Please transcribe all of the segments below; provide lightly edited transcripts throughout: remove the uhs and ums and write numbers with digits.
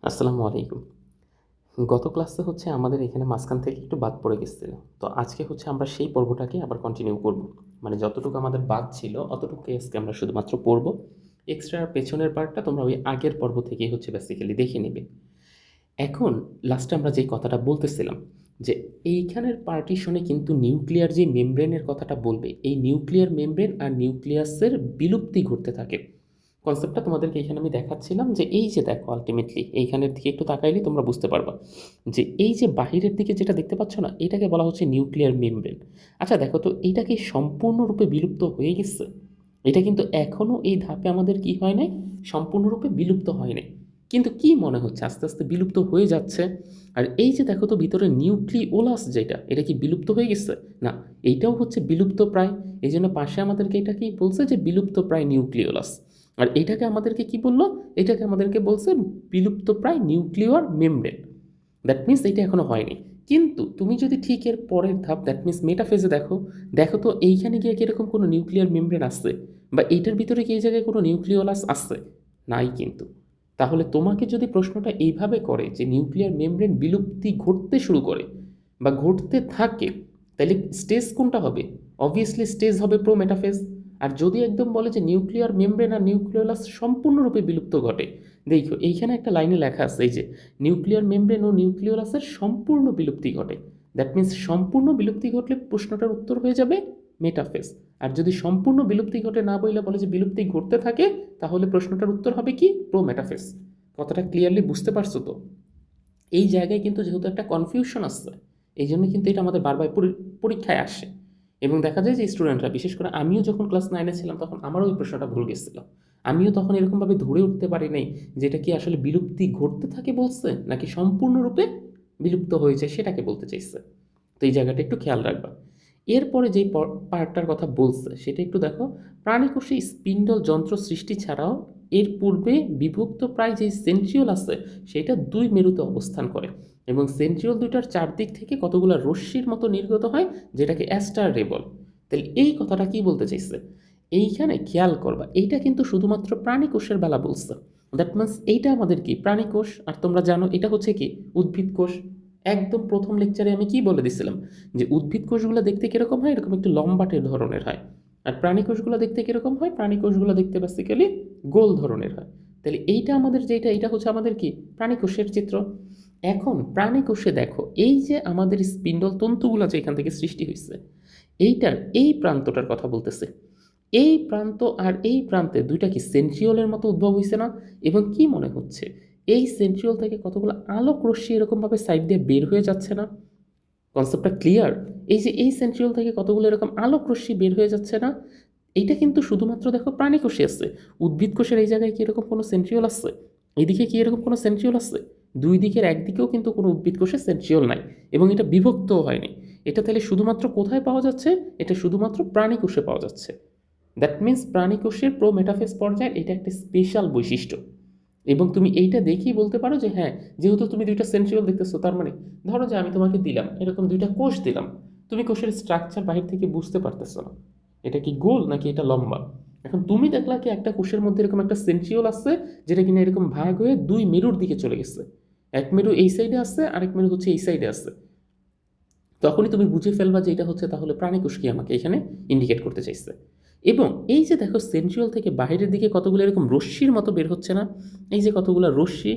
আসসালামু আলাইকুম। গত ক্লাসে আমাদের এখানে মাঝখান থেকে একটু বাদ পড়ে গেছিল। তো আজকে আমরা সেই পর্বটাকে আবার কন্টিনিউ করব। মানে যতটুকু আমাদের বাদ ছিল অতটুকুই আজকে আমরা শুধুমাত্র পড়ব। এক্সট্রা পেছনের পার্টটা তোমরা ওই আগের পর্ব থেকেই বেসিক্যালি দেখে নিবে। এখন লাস্টে আমরা যেই কথাটা বলতেছিলাম যে এইখানের পার্টিশনে কিন্তু নিউক্লিয়ার যে মেমব্রেনের কথাটা বলবে, এই নিউক্লিয়ার মেমব্রেন আর নিউক্লিয়াসের বিলুপ্তি ঘটতে থাকে। কনসেপ্টটা তোমাদেরকে এখানে আমি দেখাচ্ছিলাম যে এই যে দেখো আলটিমেটলি এইখানের দিকে একটু তাকাইলে তোমরা বুঝতে পারবা যে এই যে বাহিরের দিকে যেটা দেখতে পাচ্ছ না, এটাকে বলা হচ্ছে নিউক্লিয়ার মেমব্রেন। আচ্ছা দেখো তো, এইটা কি সম্পূর্ণরূপে বিলুপ্ত হয়ে গেছে? এটা কিন্তু এখনও এই ধাপে আমাদের কি হয় নাই, সম্পূর্ণরূপে বিলুপ্ত হয় নাই। কিন্তু কি মনে হচ্ছে আস্তে আস্তে বিলুপ্ত হয়ে যাচ্ছে। আর এই যে দেখো তো ভিতরে নিউক্লিওলাস যেটা, এটা কি বিলুপ্ত হয়ে গেছে? না, এইটাও বিলুপ্ত প্রায়। এই জন্য পাশে আমাদেরকে এটা কি বলছে যে বিলুপ্ত প্রায় নিউক্লিওলাস। আর এটাকে আমাদেরকে কি বললো? এটাকে আমাদেরকে বলছে বিলুপ্ত প্রায় নিউক্লিয়ার মেমব্রেন। দ্যাট মিন্স এটা এখনো হয়নি। কিন্তু তুমি যদি ঠিক এর পরের ধাপ দ্যাট মিন্স মেটাফেজে দেখো, দেখো তো এইখানে গিয়ে কিরকম কোনো নিউক্লিয়ার মেমব্রেন আসছে, বা এইটার ভিতরে কি এই জায়গায় কোনো নিউক্লিওলাস আসছে? নাই কিন্তু। তাহলে তোমাকে যদি প্রশ্নটা এইভাবে করে যে নিউক্লিয়ার মেমব্রেন বিলুপ্তি ঘটতে শুরু করে বা ঘটতে থাকে, তাহলে স্টেজ কোনটা হবে? অবভিয়াসলি স্টেজ হবে প্রো মেটাফেজ। আর যদি একদম বলে যে নিউক্লিয়ার মেমব্রেন আর নিউক্লিওলাস সম্পূর্ণরূপে বিলুপ্ত ঘটে, দেখো এইখানে একটা লাইনে লেখা আছে এই যে নিউক্লিয়ার মেমব্রেন ও নিউক্লিওলাসের সম্পূর্ণ বিলুপ্তি ঘটে। দ্যাট মিন্স সম্পূর্ণ বিলুপ্তি ঘটলে প্রশ্নটার উত্তর হয়ে যাবে মেটাফেজ। আর যদি সম্পূর্ণ বিলুপ্তি ঘটে না বলে যে বিলুপ্তি ঘটতে থাকে, তাহলে প্রশ্নটার উত্তর হবে কি? Pro metaphase. কথাটা ক্লিয়ারলি বুঝতে পারছো তো? এই জায়গায় কিন্তু যেহেতু একটা কনফিউশন আসছে, এই জন্য কিন্তু এটা আমাদের বারবার পরীক্ষায় আসে। এবং দেখা যায় যে স্টুডেন্টরা, বিশেষ করে আমিও যখন ক্লাস 9-এ ছিলাম তখন আমারও ওই প্রশ্নটা ভুল গেছিল। আমিও তখন এরকমভাবে ধরে উঠতে পারি নাই যে এটা কি আসলে বিলুপ্তি ঘটতে থাকে বলছে, নাকি সম্পূর্ণরূপে বিলুপ্ত হয়েছে সেটাকে বলতে চাইছে। তো এই জায়গাটা একটু খেয়াল রাখবা। এরপরে যেই পার্টটার কথা বলছে সেটা একটু দেখো। প্রাণীকোষে স্পিন্ডল যন্ত্র সৃষ্টি ছাড়াও এর পূর্বে বিভক্ত প্রায় যে সেন্ট্রিওল আছে সেটা দুই মেরুতে অবস্থান করে, এবং সেন্ট্রিওল দুইটার চারদিক থেকে কতগুলো রশ্মির মতো নির্গত হয়, যেটাকে অ্যাস্টার রে বল। তাহলে এই কথাটা কি বলতে চাইছে? এইখানে খেয়াল করবা, এইটা কিন্তু শুধুমাত্র প্রাণীকোষের বেলা বলছে। দ্যাট মিনস এইটা আমাদের কি প্রাণীকোষ, আর তোমরা জানো এটা কি উদ্ভিদ কোষ। একদম প্রথম লেকচারে আমি কি বলে দিছিলাম যে উদ্ভিদ কোষগুলো দেখতে কিরকম হয়, এরকম একটু লম্বাটে ধরনের হয়। আর প্রাণী কোষগুলো দেখতে কিরকম হয়? প্রাণী কোষগুলো দেখতে বেসিক্যালি গোল ধরনের হয়। তাহলে এইটা আমাদের যেটা, এটা আমাদের কি প্রাণী কোষের চিত্র। এখন প্রাণী কোষে দেখো এই যে আমাদের স্পিন্ডল তন্তুগুলো যে এখান থেকে সৃষ্টি হয়েছে, এইটার এই প্রান্তটার কথা বলতেছে। এই প্রান্ত আর এই প্রান্তে দুইটা কি সেন্ট্রিওলের মতো উদ্ভব হয়েছে না? এবং কি মনে হচ্ছে এই সেন্ট্রিওল থেকে কতগুলো আলোক রশ্মি এরকমভাবে সাইড দিয়ে বের হয়ে যাচ্ছে না? কনসেপ্টটা ক্লিয়ার? এই যে এই সেন্ট্রিওল থেকে কতগুলো এরকম আলোক রশ্মি বের হয়ে যাচ্ছে না? এইটা কিন্তু শুধুমাত্র দেখো প্রাণী কোষে আছে। উদ্ভিদ কোষের এই জায়গায় কি এরকম কোনো সেন্ট্রিওল আছে? এইদিকে কি এরকম কোনো সেন্ট্রিওল আছে? দুই দিকের একদিকেও কিন্তু কোনো উদ্ভিদ কোষে সেন্ট্রিওল নাই, এবং এটা বিভক্তও হয়নি। এটা তাহলে শুধুমাত্র কোথায় পাওয়া যাচ্ছে? এটা শুধুমাত্র প্রাণী কোষে পাওয়া যাচ্ছে। দ্যাট মিন্স প্রাণী কোষের প্রো মেটাফেজ পর্যায়ের এটা একটা স্পেশাল বৈশিষ্ট্য। এবং তুমি এইটা দেখেই বলতে পারো যে হ্যাঁ, যেহেতু তুমি দুইটা সেন্ট্রিওল দেখতেছো, তার মানে ধরো যে আমি তোমাকে দিলাম এরকম দুইটা কোষ দিলাম, তুমি কোষের স্ট্রাকচার বাহির থেকে বুঝতে পারতেছো না এটা কি গোল নাকি এটা লম্বা। এখন তুমি দেখলা কি একটা কোষের মধ্যে এরকম একটা সেন্ট্রিওল আছে, যেটা কিনা এরকম ভাগ হয়ে দুই মেরুর দিকে চলে গেছে। এক মেরু এই সাইডে আছে, আরেক মেরু এই সাইডে আছে। তখনই তুমি বুঝে ফেলবা যে এটা তাহলে প্রাণী কোষ কি আমাকে এখানে ইন্ডিকেট করতে চাইছে। এবং এই যে দেখো সেন্ট্রিওল থেকে বাইরের দিকে কতগুলো এরকম রশ্মির মতো বের হচ্ছে না? এই যে কতগুলো রশ্মি,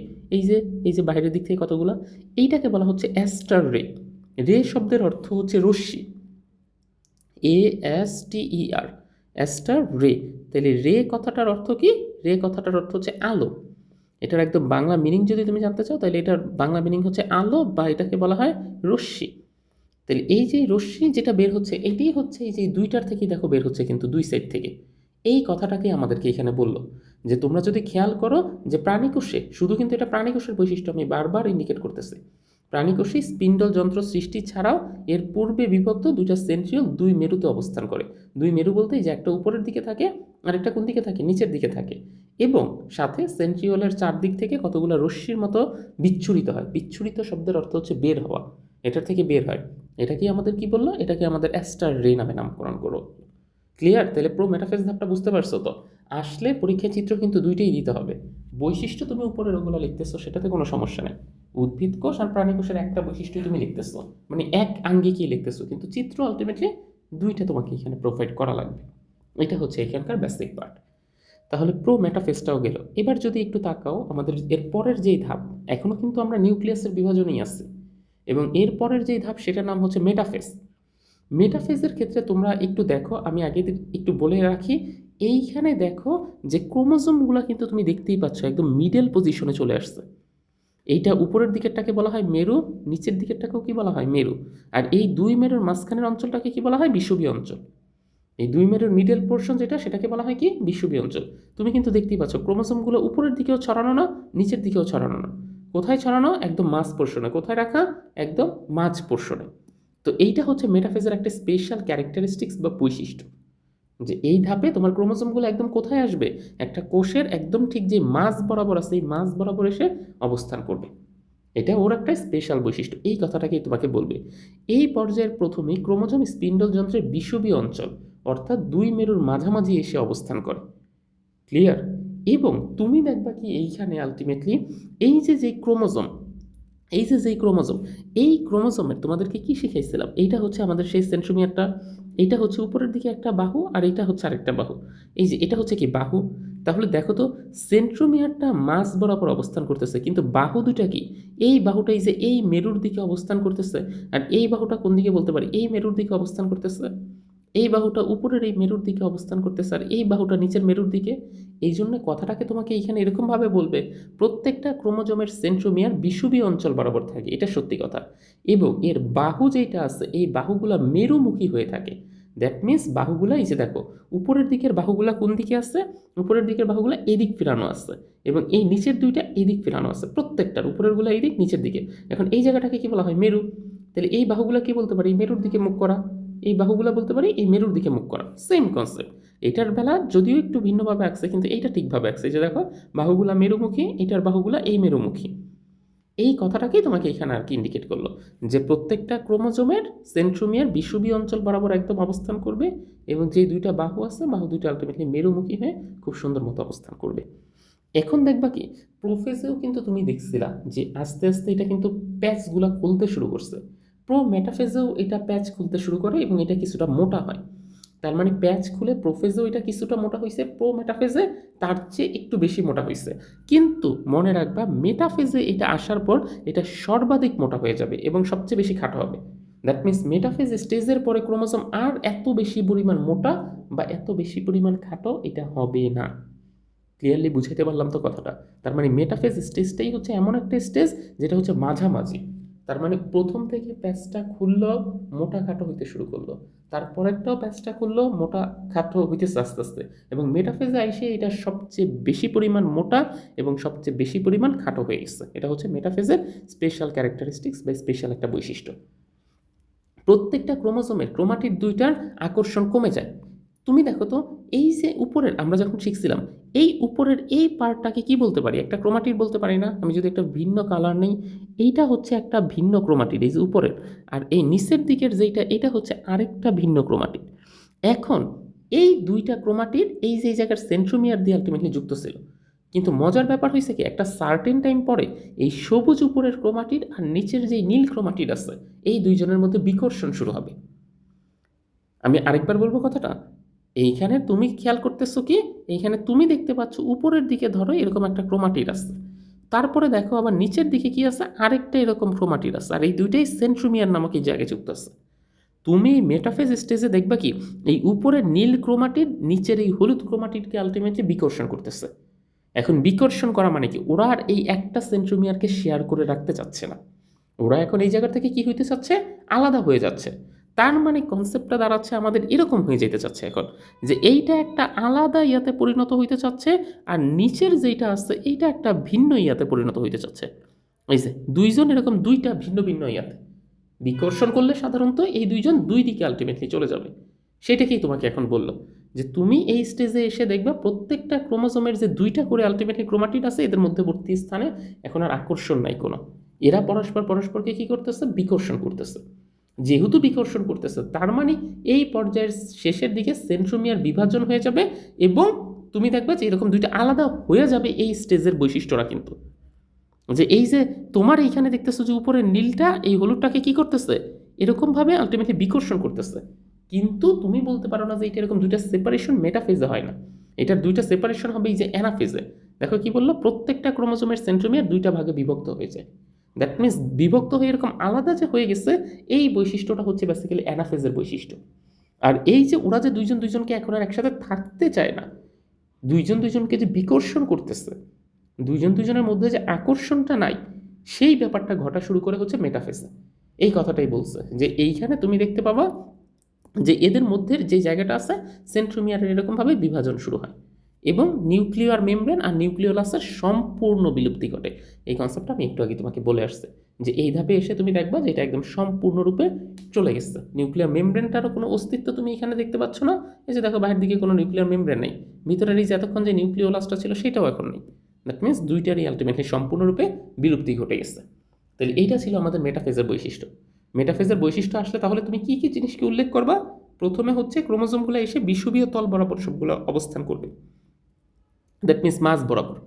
এই যে বাইরের দিক থেকে কতগুলো, এইটাকে বলা হচ্ছে অ্যাস্টার রে। রে শব্দের অর্থ রশ্মি, ASTER, অ্যাস্টার রে। তাহলে রে কথাটার অর্থ কি? রে কথাটার অর্থ আলো। এটার একদম বাংলা মিনিং যদি তুমি জানতে চাও, তাহলে এটার বাংলা মিনিং আলো, বা এটাকে বলা হয় রশ্মি। তাহলে এই যে রশ্মি যেটা বের হচ্ছে, এটাই এই যে দুইটার থেকেই দেখো বের হচ্ছে, কিন্তু দুই সাইড থেকে। এই কথাটাকে আমাদেরকে এখানে বললো যে তোমরা যদি খেয়াল করো যে প্রাণীকোষে শুধু, কিন্তু এটা প্রাণীকোষের বৈশিষ্ট্য আমি বারবার ইন্ডিকেট করতেছি, প্রাণীকোষে স্পিন্ডল যন্ত্র সৃষ্টি ছাড়াও এর পূর্বে বিভক্ত দুইটা সেন্ট্রিওল দুই মেরুতে অবস্থান করে। দুই মেরু বলতে যে একটা উপরের দিকে থাকে আর একটা কোন দিকে থাকে? নিচের দিকে থাকে। এবং সাথে সেন্ট্রিওলের চারদিক থেকে কতগুলো রশ্মির মতো বিচ্ছুরিত হয়। বিচ্ছুরিত শব্দের অর্থ বের হওয়া, এটার থেকে বের হয়। এটাকে আমাদের কি বললো? এটাকে আমাদের অ্যাস্টার রে নামে নামকরণ করো। ক্লিয়ার? তাহলে প্রো মেটাফেজ ধাপটা বুঝতে পারছো তো? আসলে পরীক্ষা চিত্র কিন্তু দুইটাই দিতে হবে। বৈশিষ্ট্য তুমি উপরে ওগুলো লিখতেছো, সেটাতে কোনো সমস্যা নেই। উদ্ভিদ কোষ আর প্রাণী কোষের একটা বৈশিষ্ট্যই তুমি লিখতেছো, মানে এক আঙ্গিকেই লিখতেছো, কিন্তু চিত্র আলটিমেটলি দুইটা তোমাকে এখানে প্রোভাইড করা লাগবে। এটা হচ্ছে এখানকার বেসিক পার্ট। তাহলে প্রো মেটাফেজটাও গেল। এবার যদি একটু তাকাও আমাদের এর পরের যেই ধাপ, এখনও কিন্তু আমরা নিউক্লিয়াসের বিভাজনই আছি, এবং এর পরের যেই ধাপ সেটার নাম হচ্ছে মেটাফেজ। মেটাফেজের ক্ষেত্রে তোমরা একটু দেখো, আমি আগে একটু বলে রাখি, এইখানে দেখো যে ক্রোমোজোমগুলো কিন্তু তুমি দেখতেই পাচ্ছ একদম মিডল পজিশনে চলে আসছে। এইটা উপরের দিকেরটাকে বলা হয় মেরু, নিচের দিকেরটাকেও কি বলা হয় মেরু, আর এই দুই মেরুর মাঝখানের অঞ্চলটাকে কি বলা হয় বিষুবীয় অঞ্চল। এই দুই মেরুর মিডল পোর্শন যেটা, সেটাকে বলা হয় কি বিষুবীয় অঞ্চল। তুমি কিন্তু দেখতেই পাচ্ছ ক্রোমোসোমগুলো উপরের দিকেও ছড়ানো না, নিচের দিকেও ছড়ানো না। কোথায় ছড়ানো? একদম মাঝ পোর্শনে। কোথায় রাখা? একদম মাঝ পোর্শনে। তো এইটা হচ্ছে মেটাফেজের একটা স্পেশাল ক্যারেক্টারিস্টিক্স বা বৈশিষ্ট্য, যে এই ধাপে তোমার ক্রোমোসোমগুলো একদম কোথায় আসবে? একটা কোষের একদম ঠিক যে মাঝ বরাবর আছে, এই মাঝ বরাবর এসে অবস্থান করবে। এটা ওর একটা স্পেশাল বৈশিষ্ট্য, এই কথাটাকেই তোমাকে বলবে। এই পর্যায়ের প্রথমেই ক্রোমোজোম স্পিন্ডল যন্ত্রের বিষুবীয় অঞ্চল, অর্থাৎ দুই মেরুর মাঝামাঝি এসে অবস্থান করে। ক্লিয়ার? এবং তুমি দেখবা কি এইখানে আলটিমেটলি এই যে যে ক্রোমোজোম, এই যে যেই ক্রোমোজোম, এই ক্রোমোজোমের তোমাদেরকে কি শিখাইছিলাম? এইটা হচ্ছে আমাদের সেই সেন্ট্রোমিয়ারটা, এইটা হচ্ছে উপরের দিকে একটা বাহু, আর এইটা হচ্ছে আরেকটা বাহু। এই যে এটা হচ্ছে কি বাহু। তাহলে দেখো তো, সেন্ট্রোমিয়ারটা মাঝ বরাবর অবস্থান করতেছে, কিন্তু বাহু দুটা কি? এই বাহুটা এই যে এই মেরুর দিকে অবস্থান করতেছে, আর এই বাহুটা কোন দিকে বলতে পারি? এই মেরুর দিকে অবস্থান করতেছে। এই বাহুটা উপরের এই মেরুর দিকে অবস্থান করতেছে, আর এই বাহুটা নিচের মেরুর দিকে। এই জন্য কথাটাকে তোমাকে এইখানে এরকমভাবে বলবে, প্রত্যেকটা ক্রোমোজোমের সেন্ট্রোমিয়ার বিষুবীয় অঞ্চল বরাবর থাকে, এটা সত্যি কথা। এবং এর বাহু যেটা আছে, এই বাহুগুলা মেরুমুখী হয়ে থাকে। দ্যাট মিন্স বাহুগুলা এই যে দেখো, উপরের দিকের বাহুগুলা কোন দিকে আছে? উপরের দিকের বাহুগুলা এদিক ফিরানো আছে, এবং এই নিচের দুইটা এদিক ফিরানো আছে, প্রত্যেকটার উপরেরগুলা এদিক, নিচের দিকে। এখন এই জায়গাটাকে কি বলা হয়? মেরু। তাহলে এই বাহুগুলা কি বলতে পারি? মেরুর দিকে মুখ করা। এই বাহুগুলা বলতে পারি এই মেরুর দিকে মুখ করা। Same concept. এটার বেলা যদিও একটু ভিন্নভাবে আঁকছে, কিন্তু এইটা ঠিকভাবে আঁকছে। এই যে দেখো, বাহুগুলা মেরুমুখী, এটার বাহুগুলা এই মেরুমুখী। এই কথাটাকেই তোমাকে এখানে আর কি ইন্ডিকেট করলো, যে প্রত্যেকটা ক্রোমোজোমের সেন্ট্রোমিয়ার বিষুবীয় অঞ্চল বরাবর একদম অবস্থান করবে, এবং যে দুইটা বাহু আছে, বাহু দুইটা আলটিমেটলি মেরুমুখী হয়ে খুব সুন্দর মতো অবস্থান করবে। এখন দেখবা কি, প্রোফেজেও কিন্তু তুমি দেখছিলা যে আস্তে আস্তে এটা কিন্তু প্যাচগুলা খুলতে শুরু করছে। প্রো মেটাফেজেও এটা প্যাচ খুলতে শুরু করে, এবং এটা কিছুটা মোটা হয়। তার মানে প্যাচ খুলে প্রোফেজেও এটা কিছুটা মোটা হয়েছে, প্রো মেটাফেজে তার চেয়ে একটু বেশি মোটা হয়েছে। কিন্তু মনে রাখবা, মেটাফেজে এটা আসার পর এটা সর্বাধিক মোটা হয়ে যাবে এবং সবচেয়ে বেশি খাটো হবে। দ্যাট মিন্স মেটাফেজ স্টেজের পরে ক্রোমোসোম আর এত বেশি পরিমাণ মোটা বা এত বেশি পরিমাণ খাটো এটা হবে না। ক্লিয়ারলি বুঝাইতে পারলাম তো কথাটা? তার মানে মেটাফেজ স্টেজটাই হচ্ছে এমন একটা স্টেজ যেটা হচ্ছে মাঝামাঝি। তার মানে প্রথম থেকে প্যাচটা খুললো, মোটা খাটো হইতে শুরু করলো, তারপরেরটাও প্যাচটা খুললো, মোটা খাটো হইতেছে আস্তে আস্তে, এবং মেটাফেজে আইসে এটা সবচেয়ে বেশি পরিমাণ মোটা এবং সবচেয়ে বেশি পরিমাণ খাটো হয়ে গেছে। এটা হচ্ছে মেটাফেজের স্পেশাল ক্যারেক্টারিস্টিক্স বা স্পেশাল একটা বৈশিষ্ট্য। প্রত্যেকটা ক্রোমোজোমের ক্রোমাটিড দুইটার আকর্ষণ কমে যায়। তুমি দেখো তো, এই যে উপরের আমরা যখন শিখছিলাম, এই উপরের এই পার্টটাকে কি বলতে পারি? একটা ক্রোমাটিড বলতে পারি না? আমি যদি একটা ভিন্ন কালার নেই, এইটা হচ্ছে একটা ভিন্ন ক্রোমাটিড, এই যে উপরের। আর এই নিচের দিকের যেইটা, এটা হচ্ছে আরেকটা ভিন্ন ক্রোমাটিড। এখন এই দুইটা ক্রোমাটিড এই যে জায়গার সেন্ট্রোমিয়ার দিয়ে আলটিমেটলি যুক্ত ছিল, কিন্তু মজার ব্যাপার হয়েছে কি, একটা সার্টেন টাইম পরে এই সবুজ উপরের ক্রোমাটিড আর নিচের যে নীল ক্রোমাটিড আছে, এই দুইজনের মধ্যে বিকর্ষণ শুরু হবে। আমি আরেকবার বলবো কথাটা। এইখানে তুমি খেয়াল করতেছো কি, এইখানে তুমি দেখতে পাচ্ছ উপরের দিকে ধরো এরকম একটা ক্রোমাটিড আছে, তারপরে দেখো আবার নিচের দিকে কি আছে, আরেকটা এরকম ক্রোমাটিড আছে, আর এই দুইটাই সেন্ট্রোমিয়ার নামক এই জায়গায় যুক্ত আছে। তুমি মেটাফেজ স্টেজে দেখবা কি, এই উপরের নীল ক্রোমাটিড নিচের এই হলুদ ক্রোমাটিডকে আলটিমেটলি বিকর্ষণ করতেছে। এখন বিকর্ষণ করা মানে কি, ওরা আর এই একটা সেন্ট্রোমিয়ারকে শেয়ার করে রাখতে চাচ্ছে না, ওরা এখন এই জায়গা থেকে কি হইতে চাচ্ছে, আলাদা হয়ে যাচ্ছে। তার মানে কনসেপ্টটা দাঁড়াচ্ছে আমাদের এরকম হয়ে যেতে চাচ্ছে এখন, যে এইটা একটা আলাদা ইয়াতে পরিণত হইতে চাচ্ছে, আর নিচের যেইটা আছে এইটা একটা ভিন্ন ইয়াতে পরিণত হইতে চাচ্ছে। এই যে দুইজন এরকম দুইটা ভিন্ন ভিন্ন ইয়াতে বিকর্ষণ করলে সাধারণত এই দুইজন দুই দিকে আলটিমেটলি চলে যাবে। সেটাকেই তোমাকে এখন বললো, যে তুমি এই স্টেজে এসে দেখবা প্রত্যেকটা ক্রোমোজোমের যে দুইটা করে আলটিমেটলি ক্রোমাটিড আছে, এদের মধ্যবর্তী স্থানে এখন আর আকর্ষণ নাই কোনো, এরা পরস্পরকে কি করতেছে, বিকর্ষণ করতেছে। যেহেতু বিকর্ষণ করতেছে তার মানে এই পর্যায়ের শেষের দিকে সেন্ট্রোমিয়ার বিভাজন হয়ে যাবে এবং তুমি দেখবে যে এরকম দুইটা আলাদা হয়ে যাবে এই স্টেজের বৈশিষ্ট্যরা কিন্তু যে এই যে তোমার এইখানে দেখতেছো যে উপরের নীলটা এই হলুদটাকে কি করতেছে এরকমভাবে আলটিমেটলি বিকর্ষণ করতেছে কিন্তু তুমি বলতে পারো না যে এটা এরকম দুইটা সেপারেশন মেটাফেজে হয় না এটার দুইটা সেপারেশন হবে এই যে অ্যানাফেজে দেখো কি বললো প্রত্যেকটা ক্রোমোজোমের সেন্ট্রোমিয়ার দুইটা ভাগে বিভক্ত হয়ে যায় দ্যাট মিনস বিভক্ত হয়ে এরকম আলাদা যে হয়ে গেছে এই বৈশিষ্ট্যটা হচ্ছে বেসিক্যালি অ্যানাফেজের বৈশিষ্ট্য আর এই যে ওরা যে দুইজন দুইজনকে এখন আর একসাথে থাকতে চায় না দুইজন দুইজনকে যে বিকর্ষণ করতেছে দুইজন দুইজনের মধ্যে যে আকর্ষণটা নাই সেই ব্যাপারটা ঘটা শুরু করে হচ্ছে মেটাফেজে এই কথাটাই বলছে যে এইখানে তুমি দেখতে পাবা যে এদের মধ্যে যে জায়গাটা আছে সেন্ট্রোমিয়ারের এরকমভাবে বিভাজন শুরু হয় এবং নিউক্লিয়ার মেমব্রেন আর নিউক্লিওলাসের সম্পূর্ণ বিলুপ্তি ঘটে এই কনসেপ্টটা আমি একটু আগে তোমাকে বলে আসছে যে এই ধাপে এসে তুমি দেখবা যে এটা একদম সম্পূর্ণরূপে চলে গেছে নিউক্লিয়ার মেমব্রেনটারও কোনো অস্তিত্ব তুমি এখানে দেখতে পাচ্ছ না এই যে দেখো বাইরের দিকে কোনো নিউক্লিয়ার মেমব্রেন নেই ভিতরের এই যে এতক্ষণ যে নিউক্লিওলাসটা ছিল সেটাও এখন নেই দ্যাট মিনস দুইটারই আলটিমেটলি সম্পূর্ণরূপে বিলুপ্তি ঘটে গেছে তাহলে এইটা ছিল আমাদের মেটাফেজের বৈশিষ্ট্য মেটাফেজের বৈশিষ্ট্য আসলে তাহলে তুমি কী কী জিনিসকে উল্লেখ করবা প্রথমে হচ্ছে ক্রোমোজোমগুলো এসে বিষুবীয় তল বরাবর সবগুলো অবস্থান করবে দ্যাট মিনস মাঝ বরাবর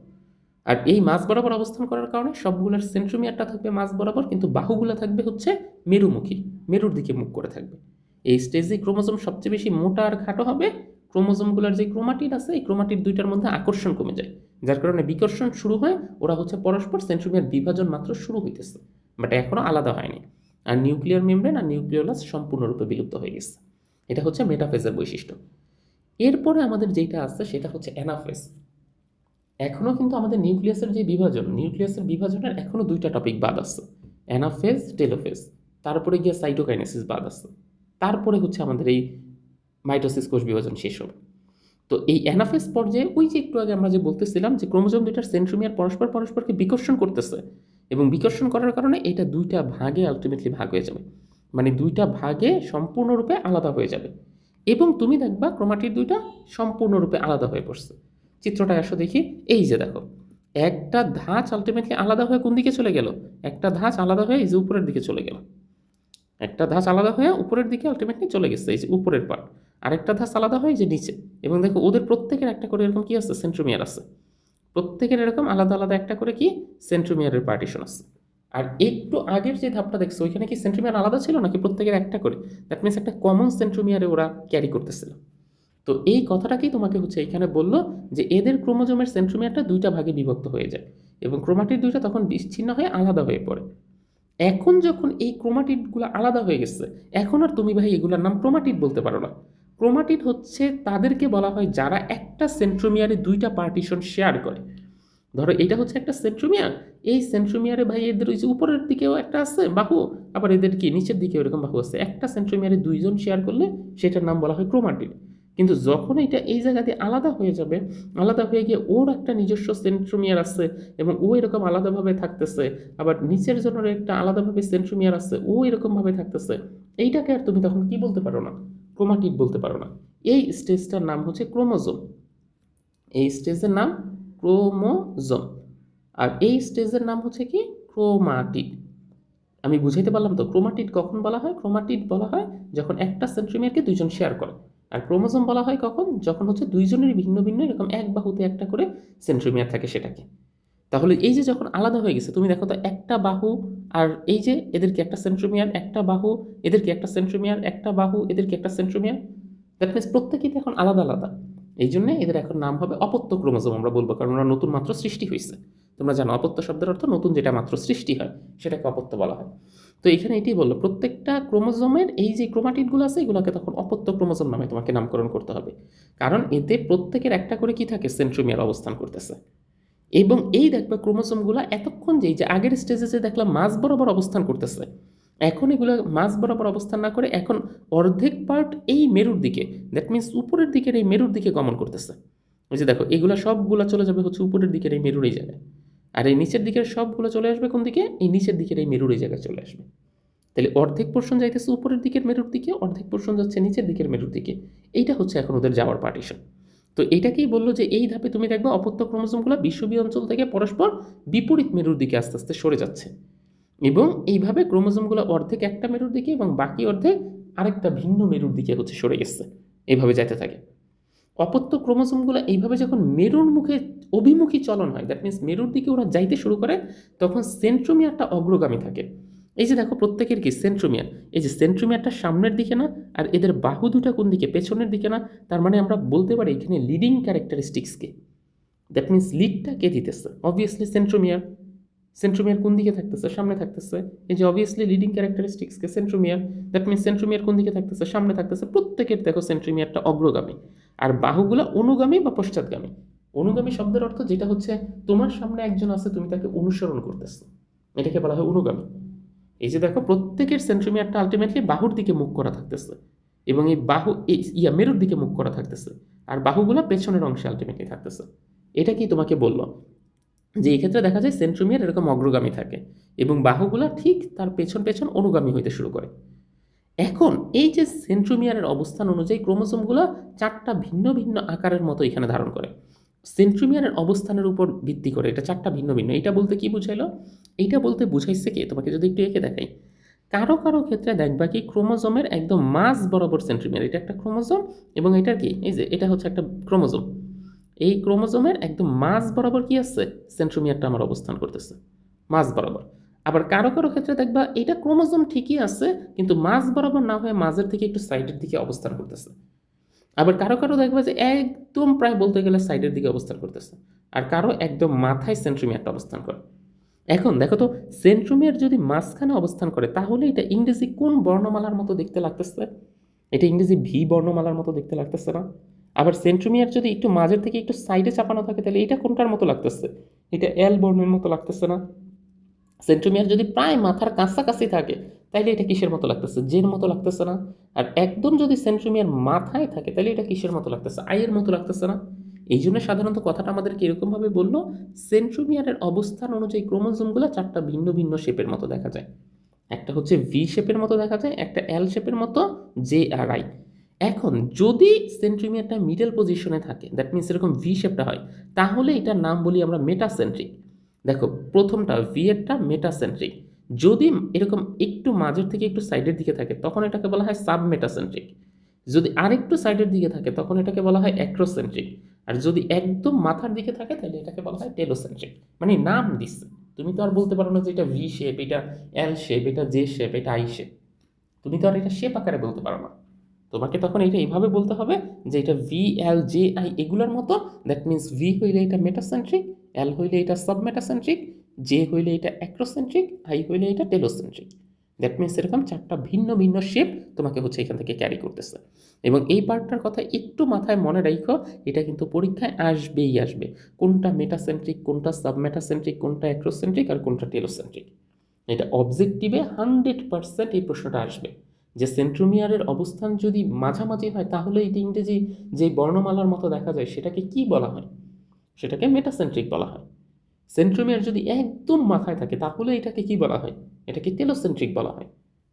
আর এই মাঝ বরাবর অবস্থান করার কারণে সবগুলোর সেন্ট্রোমিয়ারটা থাকবে মাঝ বরাবর কিন্তু বাহুগুলো থাকবে হচ্ছে মেরুমুখী মেরুর দিকে মুখ করে থাকবে এই স্টেজে ক্রোমোজোম সবচেয়ে বেশি মোটা আর খাটো হবে ক্রোমোজোমগুলোর যে ক্রোমাটিড আছে এই ক্রোমাটিড দুইটার মধ্যে আকর্ষণ কমে যায় যার কারণে বিকর্ষণ শুরু হয় ওরা হচ্ছে পরস্পর সেন্ট্রোমিয়ার বিভাজন মাত্র শুরু হইতেছে বাট এখনও আলাদা হয়নি আর নিউক্লিয়ার মেমব্রেন আর নিউক্লিওলাস সম্পূর্ণরূপে বিলুপ্ত হয়ে গেছে এটা হচ্ছে মেটাফেজের বৈশিষ্ট্য এরপরে আমাদের যেটা আছে সেটা হচ্ছে অ্যানাফেজ এখনও কিন্তু আমাদের নিউক্লিয়াসের যে বিভাজন নিউক্লিয়াসের বিভাজনের এখনও দুইটা টপিক বাদ আছে অ্যানাফেজ টেলোফেজ তারপরে গিয়ে সাইটোকাইনেসিস বাদ আছে তারপরে হচ্ছে আমাদের এই মাইটোসিস কোষ বিভাজন শেষ হবে তো এই অ্যানাফেজ পর্যায়ে ওই যে একটু আগে আমরা যে বলতেছিলাম যে ক্রোমোজোম দুইটার সেন্ট্রোমিয়ার পরস্পরকে বিকর্ষণ করতেছে এবং বিকর্ষণ করার কারণে এটা দুইটা ভাগে আলটিমেটলি ভাগ হয়ে যাবে মানে দুইটা ভাগে সম্পূর্ণরূপে আলাদা হয়ে যাবে এবং তুমি দেখবা ক্রোমাটিড দুইটা সম্পূর্ণরূপে আলাদা হয়ে পড়ছে চিত্রটা আসো দেখি এই যে দেখো একটা ধাঁচ আলটিমেটলি আলাদা হয়ে কোন দিকে চলে গেল একটা ধাঁচ আলাদা হয়ে এই যে উপরের দিকে চলে গেল একটা ধাঁচ আলাদা হয়ে উপরের দিকে আলটিমেটলি চলে গেছে এই যে উপরের পার্ট আরেকটা ধাঁচ আলাদা হয় যে নিচে এবং দেখো ওদের প্রত্যেকের একটা করে এরকম কি আছে সেন্ট্রোমিয়ার আছে প্রত্যেকের এরকম আলাদা আলাদা একটা করে কি সেন্ট্রোমিয়ারের পার্টিশন আছে আর একটু আগের যে ধাপটা দেখছো ওইখানে কি সেন্ট্রোমিয়ার আলাদা ছিল নাকি প্রত্যেকের একটা করে দ্যাট মিনস একটা কমন সেন্ট্রোমিয়ারে ওরা ক্যারি করতেছিল তো এই কথাটাকেই তোমাকে হচ্ছে এখানে বললো যে এদের ক্রোমোজোমের সেন্ট্রোমিয়ারটা দুইটা ভাগে বিভক্ত হয়ে যায় এবং ক্রোমাটিড দুইটা তখন বিচ্ছিন্ন হয়ে আলাদা হয়ে পড়ে এখন যখন এই ক্রোমাটিডগুলো আলাদা হয়ে গেছে এখন আর তুমি ভাই এগুলোর নাম ক্রোমাটিড বলতে পারো না ক্রোমাটিড হচ্ছে তাদেরকে বলা হয় যারা একটা সেন্ট্রোমিয়ারে দুইটা পার্টিশন শেয়ার করে ধরো এটা হচ্ছে একটা সেন্ট্রোমিয়ার এই সেন্ট্রোমিয়ারে ভাই এদের ওই যে উপরের দিকেও একটা আছে বাহু আবার এদের কি নিচের দিকেও এরকম বাহু আছে একটা সেন্ট্রোমিয়ারে দুইজন শেয়ার করলে সেটার নাম বলা হয় ক্রোমাটিড কিন্তু যখন এটা এই জায়গা দিয়ে আলাদা হয়ে যাবে আলাদা হয়ে গিয়ে ওর একটা নিজস্ব সেন্ট্রোমিয়ার আছে এবং ও এরকম আলাদাভাবে থাকতেছে আবার নিচের জন্য একটা আলাদাভাবে সেন্ট্রোমিয়ার আছে ও এরকমভাবে থাকতেছে এইটাকে আর তুমি তখন কি বলতে পারো না ক্রোমাটিড বলতে পারো না এই স্টেজটার নাম হচ্ছে ক্রোমোজোম এই স্টেজের নাম ক্রোমোজোম আর এই স্টেজের নাম হচ্ছে কি ক্রোমাটিড আমি বুঝাইতে পারলাম তো ক্রোমাটিড কখন বলা হয় ক্রোমাটিড বলা হয় যখন একটা সেন্ট্রোমিয়ারকে দুইজন শেয়ার করে আর ক্রোমোজোম বলা হয় কখন যখন হচ্ছে দুইজনের ভিন্ন ভিন্ন এরকম এক বাহুতে একটা করে সেন্ট্রোমিয়ার থাকে সেটাকে তাহলে এই যে যখন আলাদা হয়ে গেছে তুমি দেখো তো একটা বাহু আর এই যে এদেরকে একটা সেন্ট্রোমিয়ার একটা বাহু এদেরকে একটা সেন্ট্রোমিয়ার একটা বাহু এদেরকে একটা সেন্ট্রোমিয়ার দ্যাট মিনস প্রত্যেকেই এখন আলাদা আলাদা এই জন্যে এদের এখন নাম হবে অপত্য ক্রোমোজোম আমরা বলবো কারণ ওরা নতুন মাত্র সৃষ্টি হয়েছে তোমরা জানো অপত্য শব্দের অর্থ নতুন যেটা মাত্র সৃষ্টি হয় সেটাকে অপত্য বলা হয় তো এখানে এটাই বললো প্রত্যেকটা ক্রোমোজোমের এই যে ক্রোমাটিডগুলো আছে এগুলোকে তখন অপত্য ক্রোমোজোম নামে তোমাকে নামকরণ করতে হবে কারণ এতে প্রত্যেকের একটা করে কি থাকে সেন্ট্রোমিয়ার অবস্থান করতেছে এবং এই দেখবে ক্রোমোজোমগুলো এতক্ষণ যে আগের স্টেজে যে দেখলাম মাঝ বরাবর অবস্থান করতেছে এখন এগুলো মাঝ বরাবর অবস্থান না করে এখন অর্ধেক পার্ট এই মেরুর দিকে দ্যাট মিনস উপরের দিকের এই মেরুর দিকে গমন করতেছে ওই যে দেখো এগুলো সবগুলো চলে যাবে হচ্ছে উপরের দিকের এই মেরুর এই জায়গায় আর এই নিচের দিকের সবগুলো চলে আসবে কোন দিকে এই নিচের দিকের এই মেরুর এই জায়গায় চলে আসবে তাহলে অর্ধেক পোর্শন যাইতেছে উপরের দিকের মেরুর দিকে অর্ধেক পোর্শন যাচ্ছে নিচের দিকের মেরুর দিকে এইটা হচ্ছে এখন ওদের যাওয়ার পার্টিশন তো এটাকেই বললো যে এই ধাপে তুমি দেখবে অপত্য ক্রোমোজোমগুলো বিষুবীয় অঞ্চল থেকে পরস্পর বিপরীত মেরুর দিকে আস্তে আস্তে সরে যাচ্ছে এবং এইভাবে ক্রোমোজোমগুলো অর্ধেক একটা মেরুর দিকে এবং বাকি অর্ধেক আরেকটা ভিন্ন মেরুর দিকে হচ্ছে সরে গেছে, এইভাবে যাইতে থাকে। অপত্য ক্রোমোজোমগুলো এইভাবে যখন মেরুর মুখে অভিমুখী চলন হয়, দ্যাট মিন্স মেরুর দিকে ওরা যাইতে শুরু করে, তখন সেন্ট্রোমিয়ারটা অগ্রগামী থাকে। এই যে দেখো প্রত্যেকের কি সেন্ট্রোমিয়ার, এই যে সেন্ট্রোমিয়ারটা সামনের দিকে না, আর এদের বাহু দুটা কোন দিকে, পেছনের দিকে না। তার মানে আমরা বলতে পারি এখানে লিডিং ক্যারেক্টারিস্টিক্সকে, দ্যাট মিন্স লিডটা কে দিতেছে, অবভিয়াসলি সেন্ট্রোমিয়ার। সেন্ট্রোমিয়ার কোন দিকে থাকতেছে, সামনে থাকতেছে। এই যে অবভিয়াসলি লিডিং ক্যারেক্টারিস্টিক্সকে সেন্ট্রোমিয়ার, দ্যাট মিন্স সেন্ট্রোমিয়ার কোন দিকে থাকতেছে, সামনে থাকতেছে। প্রত্যেকের দেখো সেন্ট্রোমিয়ারটা অগ্রগামী, আর বাহুগুলা অনুগামী বা পশ্চাৎগামী। অনুগামী শব্দের অর্থ যেটা হচ্ছে তোমার সামনে একজন আছে, তুমি তাকে অনুসরণ করতেছো, এটাকে বলা হয় অনুগামী। এই যে দেখো প্রত্যেকের সেন্ট্রোমিয়ারটা আলটিমেটলি বাহুর দিকে মুখ করা থাকতেছে, এবং এই বাহু মেরুর দিকে মুখ করা থাকতেছে, আর বাহুগুলা পেছনের অংশে আলটিমেটলি থাকতেছে। এটা কি তোমাকে বললো যে এই ক্ষেত্রে দেখা যায় সেন্ট্রোমিয়ার এরকম অগ্রগামী থাকে এবং বাহুগুলা ঠিক তার পেছন পেছন অনুগামী হইতে শুরু করে। এখন এই যে সেন্ট্রোমিয়ারের অবস্থান অনুযায়ী ক্রোমোসোমগুলো চারটা ভিন্ন ভিন্ন আকারের মতো এখানে ধারণ করে। সেন্ট্রোমিয়ারের অবস্থানের উপর ভিত্তি করে এটা চারটা ভিন্ন ভিন্ন। এটা বলতে কি বুঝাইলো? এইটা বলতে বুঝাইছে কি, তোমাকে যদি একটু এঁকে দেখাই। কারো কারো ক্ষেত্রে দেখবা কি ক্রোমোজোমের একদম মাঝ বরাবর সেন্ট্রোমিয়ার, এটা একটা ক্রোমোজোম, এবং এটার কি এই যে এটা হচ্ছে একটা ক্রোমোজোম। এই ক্রোমোজোমের একদম মাঝ বরাবর কি আছে, সেন্ট্রোমিয়ারটা আমার অবস্থান করতেছে মাঝ বরাবর। আবার কারো কারো ক্ষেত্রে দেখবা এটা ক্রোমোজোম ঠিকই আছে, কিন্তু মাঝ বরাবর না হয়ে মাঝের থেকে একটু সাইডের দিকে অবস্থান করতেছে। আবার কারো কারো দেখবা যে একদম প্রায় বলতে গেলে সাইডের দিকে অবস্থান করতেছে, আর কারো একদম মাথায় সেন্ট্রোমিয়ারটা অবস্থান করে। এখন দেখো তো, সেন্ট্রোমিয়ার যদি মাঝখানে অবস্থান করে তাহলে এটা ইংরেজি কোন বর্ণমালার মতো দেখতে লাগতেছে? এটা ইংরেজি ভি বর্ণমালার মতো দেখতে লাগতেছে না? আবার সেন্ট্রোমিয়ার যদি একটু মাঝের থেকে একটু সাইডে চাপানো থাকে তাহলে এটা কোনটার মতো লাগতেছে? এটা এল বর্ণের মতো লাগতেছে না? সেন্ট্রোমিয়ার যদি প্রায় মাথার কাছাকাছি থাকে তাহলে এটা কিসের মতো লাগতেছে? জের মতো লাগতেছে না? আর একদম যদি সেন্ট্রোমিয়ার মাথায় থাকে তাহলে এটা কিসের মতো লাগতেছে? আইয়ের মতো লাগতেছে না? এই জন্য সাধারণত কথাটা আমাদেরকে এরকমভাবে বললো, সেন্ট্রোমিয়ারের অবস্থান অনুযায়ী ক্রোমোজোমগুলো চারটা ভিন্ন ভিন্ন শেপের মতো দেখা যায়। একটা হচ্ছে ভি শেপের মতো দেখা যায়, একটা এল শেপের মতো, জে আর আই। এখন যদি সেন্ট্রোমিয়ারটা মিডল পজিশনে থাকে, দ্যাট মিনস এরকম ভি শেপটা হয়, তাহলে এটার নাম বলি আমরা মেটাসেন্ট্রিক। দেখো প্রথমটা ভি এরটা মেটাসেন্ট্রিক। যদি এরকম একটু মাঝের থেকে একটু সাইডের দিকে থাকে তখন এটাকে বলা হয় সাবমেটাসেন্ট্রিক। যদি আরেকটু সাইডের দিকে থাকে তখন এটাকে বলা হয় অ্যাক্রোসেন্ট্রিক। আর যদি একদম মাথার দিকে থাকে তাহলে এটাকে বলা হয় টেলোসেন্ট্রিক। মানে নাম দিচ্ছে, তুমি তো আর বলতে পারো না যে এটা ভি শেপ, এটা এল শেপ, এটা জে শেপ, এটা আই শেপ। তুমি তো আর এটা শেপ আকারে বলতে পারো না। তোমাকে তখন এটা এইভাবে বলতে হবে যে এটা ভি এল জে আই এগুলোর মতো। দ্যাট মিন্স ভি হইলে এটা মেটাসেন্ট্রিক, এল হইলে এটা সাবমেটাসেন্ট্রিক, জে হইলে এটা অ্যাক্রোসেন্ট্রিক, আই হইলে এটা টেলোসেন্ট্রিক। দ্যাট মিন্স এরকম চারটা ভিন্ন ভিন্ন শেপ তোমাকে হচ্ছে এখান থেকে ক্যারি করতেছে। এবং এই পার্টটার কথা একটু মাথায় মনে রাখো, এটা কিন্তু পরীক্ষায় আসবেই আসবে। কোনটা মেটাসেন্ট্রিক, কোনটা সাবমেটাসেন্ট্রিক, কোনটা অ্যাক্রোসেন্ট্রিক, আর কোনটা টেলোসেন্ট্রিক। এটা অবজেক্টিভে 100% এই প্রশ্নটা আসবে যে সেন্ট্রোমিয়ারের অবস্থান যদি মাঝামাঝি হয় তাহলে এটা ইংরেজি যে বর্ণমালার মতো দেখা যায় সেটাকে কি বলা হয়? সেটাকে মেটাসেন্ট্রিক বলা হয়। সেন্ট্রোমিয়ার যদি একদম মাথায় থাকে তাহলে এটাকে কি বলা হয়? এটাকে টেলোসেন্ট্রিক বলা হয়।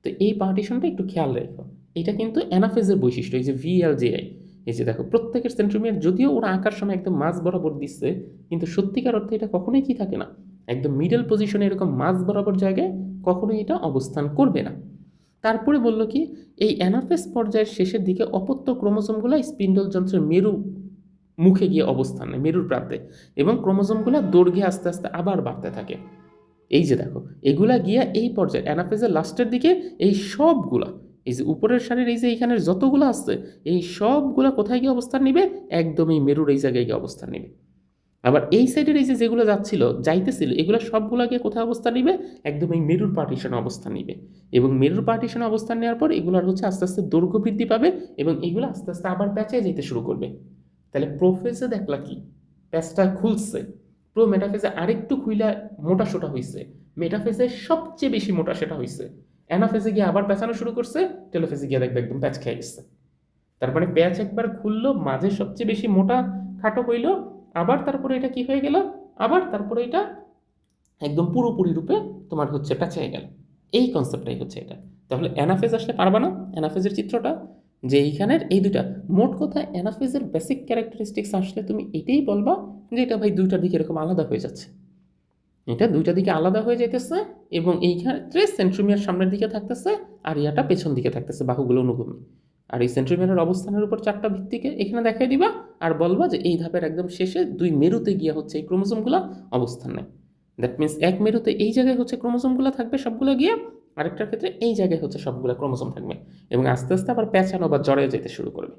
তো এই পার্টিশনটা একটু খেয়াল রেখো। এটা কিন্তু অ্যানাফেজের বৈশিষ্ট্য, এই যে ভিএলজেআই। এই যে দেখো প্রত্যেকের সেন্ট্রোমিয়ার যদিও ওরা আঁকার সময় একদম মাঝ বরাবর দিচ্ছে, কিন্তু সত্যিকার অর্থে এটা কখনোই কি থাকে না, একদম মিডল পজিশনে এরকম মাঝ বরাবর জায়গায় কখনোই এটা অবস্থান করবে না। তারপরে বলল কি, এই অ্যানাফেজ পর্যায়ের শেষের দিকে অপত্য ক্রোমোজোমগুলো স্পিন্ডল যন্ত্রের মেরু মুখে গিয়ে অবস্থান নেয়, মেরুর প্রান্তে, এবং ক্রোমোজোমগুলো দৈর্ঘ্যে আস্তে আস্তে আবার বাড়তে থাকে। এই যে দেখো এগুলা গিয়া এই পর্যায়ে অ্যানাফেজের লাস্টের দিকে এই সবগুলা, এই যে উপরের সারির এই যে এইখানের যতগুলো আসছে এই সবগুলা কোথায় গিয়ে অবস্থান নিবে? একদম এই মেরুর এই জায়গায় গিয়ে অবস্থান নিবে। আবার এই সাইডের এই যে যেগুলো যাচ্ছিল যাইতেছিল এগুলো সবগুলা গিয়ে কোথায় অবস্থান নিবে? একদম এই মেরুর পার্টিশনে অবস্থান নিবে। এবং মেরুর পার্টিশনে অবস্থান নেওয়ার পর এগুলোর হচ্ছে আস্তে আস্তে দৈর্ঘ্য বৃদ্ধি পাবে এবং এগুলো আস্তে আস্তে আবার প্যাঁচে যেতে শুরু করবে। তাহলে প্রোফেজে দেখলা কি, প্যাচটা খুলছে, প্রো মেটাফেজে আরেকটু খুইলা মোটা সোটা হয়েছে, মেটাফেজে সবচেয়ে বেশি মোটা সেটা হয়েছে, অ্যানাফেজে গিয়ে আবার প্যাঁচানো শুরু করছে, টেলোফেজে গিয়ে দেখবে একদম প্যাচ খেয়ে গেছে। তার মানে প্যাচ একবার খুললো, মাঝে সবচেয়ে বেশি মোটা খাটো হইলো, আবার তারপরে এটা কি হয়ে গেল, আবার তারপরে এটা একদম পুরোপুরি রূপে তোমার হচ্ছে প্যাঁচাই গেল। এই কনসেপ্টটাই হচ্ছে এটা। তাহলে অ্যানাফেজ আসলে পারবা না অ্যানাফেজের চিত্রটা, যে এইখানের এই দুটা, মোট কথা অ্যানাফেজের বেসিক ক্যারেক্টারিস্টিক্স আসলে তুমি এটাই বলবা যে এটা ভাই দুইটার দিকে এরকম আলাদা হয়ে যাচ্ছে। এটা দুইটা দিকে আলাদা হয়ে যাইতেছে এবং এই ক্ষেত্রে সেন্ট্রোমিয়ার সামনের দিকে থাকতেছে আর ইয়াটা পেছন দিকে থাকতেছে, বাহুগুলো অনুভূমি। আর এই সেন্ট্রোমিয়ারের অবস্থানের উপর 4টা ভিত্তিকে এখানে দেখাই দিবা আর বলবা যে এই ধাপের একদম শেষে 2 মেরুতে গিয়ে হচ্ছে এই ক্রোমোজোমগুলো অবস্থান নেয়। দ্যাট মিনস এক মেরুতে এই জায়গায় হচ্ছে ক্রোমোজোমগুলো থাকবে সবগুলো গিয়ে, আরেকটার ক্ষেত্রে এই জায়গায় হচ্ছে সবগুলো ক্রোমোজোম থাকবে এবং আস্তে আস্তে আবার পেঁচানো বা জড়ে যেতে শুরু করবে।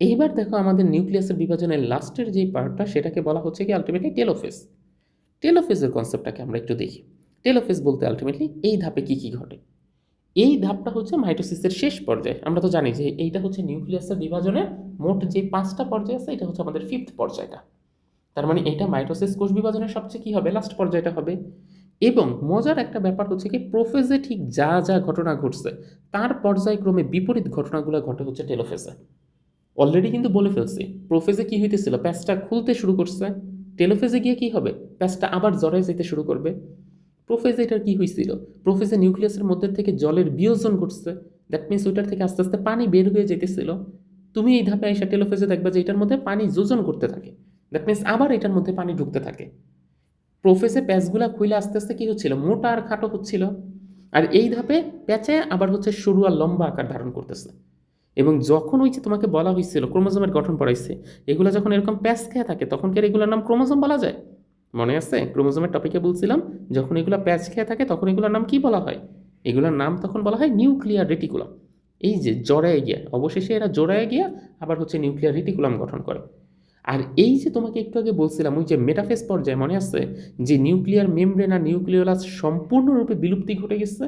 এইবার দেখো আমাদের নিউক্লিয়াসের বিভাজনের লাস্টের যেই পার্টটা সেটাকে বলা হচ্ছে কি আলটিমেটলি টেলোফেজ। টেলোফেজের কনসেপ্টটাকে আমরা একটু দেখি। টেলোফেজ বলতে আলটিমেটলি এই ধাপে কি ঘটে। এই ধাপটা হচ্ছে মাইটোসিসের শেষ পর্যায়ে। আমরা তো জানি যে এইটা হচ্ছে নিউক্লিয়াসের বিভাজনের মোট যে 5টা পর্যায় আছে, এটা হচ্ছে আমাদের 5th পর্যায়টা। তার মানে এইটা মাইটোসিস কোষ বিভাজনের সবচেয়ে কি হবে, লাস্ট পর্যায়টা হবে। এবং মজার একটা ব্যাপার হচ্ছে কি প্রোফেজে ঠিক যা যা ঘটনা ঘটছে তার পর্যায়ক্রমে বিপরীত ঘটনাগুলো ঘটে হচ্ছে টেলোফেজে। অলরেডি কিন্তু বলে ফেলছি প্রোফেজে কি হইতেছিল, প্যাচটা খুলতে শুরু করছে। টেলোফেজে গিয়ে কি হবে, প্যাচটা আবার জড়ায় যেতে শুরু করবে। প্রোফেজে এটার কি হয়েছিল, প্রোফেজে নিউক্লিয়াসের মধ্যে থেকে জলের বিয়োজন ঘটছে। দ্যাট মিনস ওইটার থেকে আস্তে আস্তে পানি বের হয়ে যেতেছিল। তুমি এই ধাপে এসে টেলোফেজে দেখবা যে এটার মধ্যে পানি যোজন করতে থাকে। দ্যাট মিনস আবার এটার মধ্যে পানি ঢুকতে থাকে। প্রোফেজে প্যাচগুলা খুলে আস্তে আস্তে কি হচ্ছিল, মোটা আর খাটো হচ্ছিল। আর এই ধাপে প্যাচে আবার হচ্ছে সরু আর লম্বা আকার ধারণ করতেছে। এবং যখন ওই যে তোমাকে বলা হয়েছিল ক্রোমোজোমের গঠন পড়াইছে, এগুলো যখন এরকম প্যাচ খেয়ে থাকে তখন কি এগুলোর নাম ক্রোমোজোম বলা যায়? মনে আছে ক্রোমোজোমের টপিকে বলছিলাম যখন এগুলো প্যাচ খেয়ে থাকে তখন এগুলোর নাম কি বলা হয়? এগুলোর নাম তখন বলা হয় নিউক্লিয়ার রেটিকুলাম। এই যে জড়ায় গিয়া অবশেষে এরা জড়ায় গিয়া আবার হচ্ছে নিউক্লিয়ার রেটিকুলাম গঠন করে। আর এই যে তোমাকে একটু আগে বলছিলাম ওই যে মেটাফেজ পর্যায়ে মনে আছে যে নিউক্লিয়ার মেমব্রেন আর নিউক্লিওলাস সম্পূর্ণরূপে বিলুপ্তি ঘটে গেছে।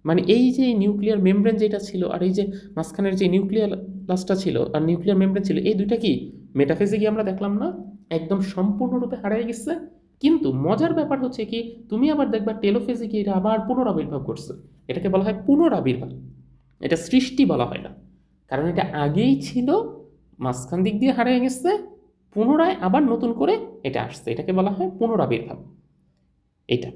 মানে এই যে নিউক্লিয়ার মেমব্রেন যেটা ছিল আর এই যে মাঝখানের যে নিউক্লিয়াসটা ছিল আর নিউক্লিয়ার মেমব্রেন ছিল, এই দুইটা কি মেটাফেজে গিয়ে আমরা দেখলাম না একদম সম্পূর্ণরূপে হারিয়ে গেছে। কিন্তু মজার ব্যাপার হচ্ছে কি তুমি আবার দেখবা টেলোফেজে গিয়ে এটা আবার পুনরাবির্ভাব করছে। এটাকে বলা হয় পুনরাবির্ভাব, এটা সৃষ্টি বলা হয় না, কারণ এটা আগেই ছিল, মাঝখান দিক দিয়ে হারিয়ে গেছে, পুনরায় আবার নতুন করে এটা আসছে, এটাকে বলা হয় পুনরাবির্ভাব। এটা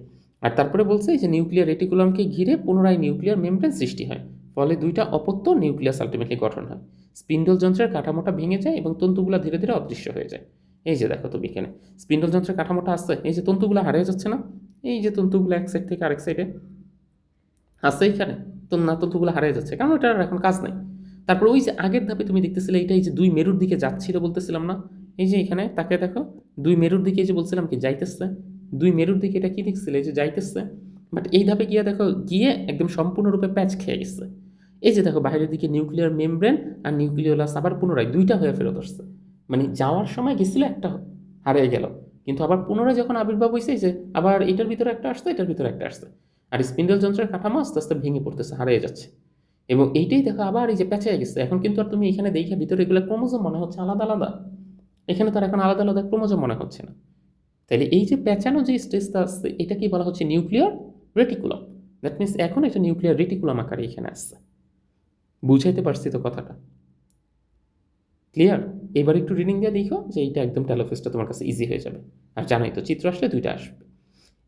আর তারপরে বলছে যে নিউক্লিয়ার রেটিকুলামকে ঘিরে পুনরায় নিউক্লিয়ার মেমব্রেন সৃষ্টি হয়, ফলে দুইটা অপত্য নিউক্লিয়াস আলটিমেটলি গঠন হয়। স্পিন্ডল যন্ত্রের কাঠামোটা ভেঙে যায় এবং তন্তুগুলো ধীরে ধীরে অদৃশ্য হয়ে যায়। এই যে দেখো তুমি এখানে স্পিন্ডল যন্ত্রের কাঠামোটা আসছে, এই যে তন্তুগুলো হারিয়ে যাচ্ছে না, এই যে তন্তুগুলো এক সাইড থেকে আরেক সাইডে আসছে, এইখানে তো না তন্তুগুলো হারিয়ে যাচ্ছে কারণ ওটার এখন কাজ নাই। তারপর ওই যে আগের ধাপে তুমি দেখতেছিলে এইটা এই যে 2 মেরুর দিকে যাচ্ছিল বলতেছিলাম না, এই যে এখানে তাকে দেখো 2 মেরুর দিকে, এই যে বলছিলাম কি যাইতেছে 2 মেরুর দিকে, এটা কি দেখছিলে এই যে যাইতেছে। বাট এই ধাপে গিয়ে দেখো গিয়ে একদম সম্পূর্ণরূপে প্যাচ খেয়ে গেছে। এই যে দেখো বাইরের দিকে নিউক্লিয়ার মেমব্রেন আর নিউক্লিওলাস আবার পুনরায় দুইটা হয়ে ফেরত আসছে। মানে যাওয়ার সময় গেছিল একটা হারিয়ে গেল, কিন্তু আবার পুনরায় যখন আবির্ভাব হয়েছে যে আবার এটার ভিতরে একটা আসছে, এটার ভিতরে একটা আসছে। আর স্পিন্ডল যন্ত্রের কাঠামো আস্তে আস্তে ভেঙে পড়তেছে, হারিয়ে যাচ্ছে। এবং এইটাই দেখো আবার এই যে পেঁচায় গেছে। এখন কিন্তু আর তুমি এখানে দেখে ভিতরে এগুলো ক্রোমোজোম মনে হচ্ছে আলাদা আলাদা, এখানে তো আর এখন আলাদা আলাদা ক্রোমোজোম মনে হচ্ছে না। তাহলে এই যে পেঁচানো যে স্টেজটা আসছে এটাকেই বলা হচ্ছে নিউক্লিয়ার রেটিকুলাম। দ্যাট মিনস এখন এটা নিউক্লিয়ার রেটিকুলাম আকারে এখানে আসছে। বুঝাইতে পারছি তো কথাটা? ক্লিয়ার? এবার একটু রিডিং দিয়ে দেখো যে এইটা একদম টেলোফেজটা তোমার কাছে ইজি হয়ে যাবে। আর জানোই তো চিত্র আসলে দুইটা আসবে।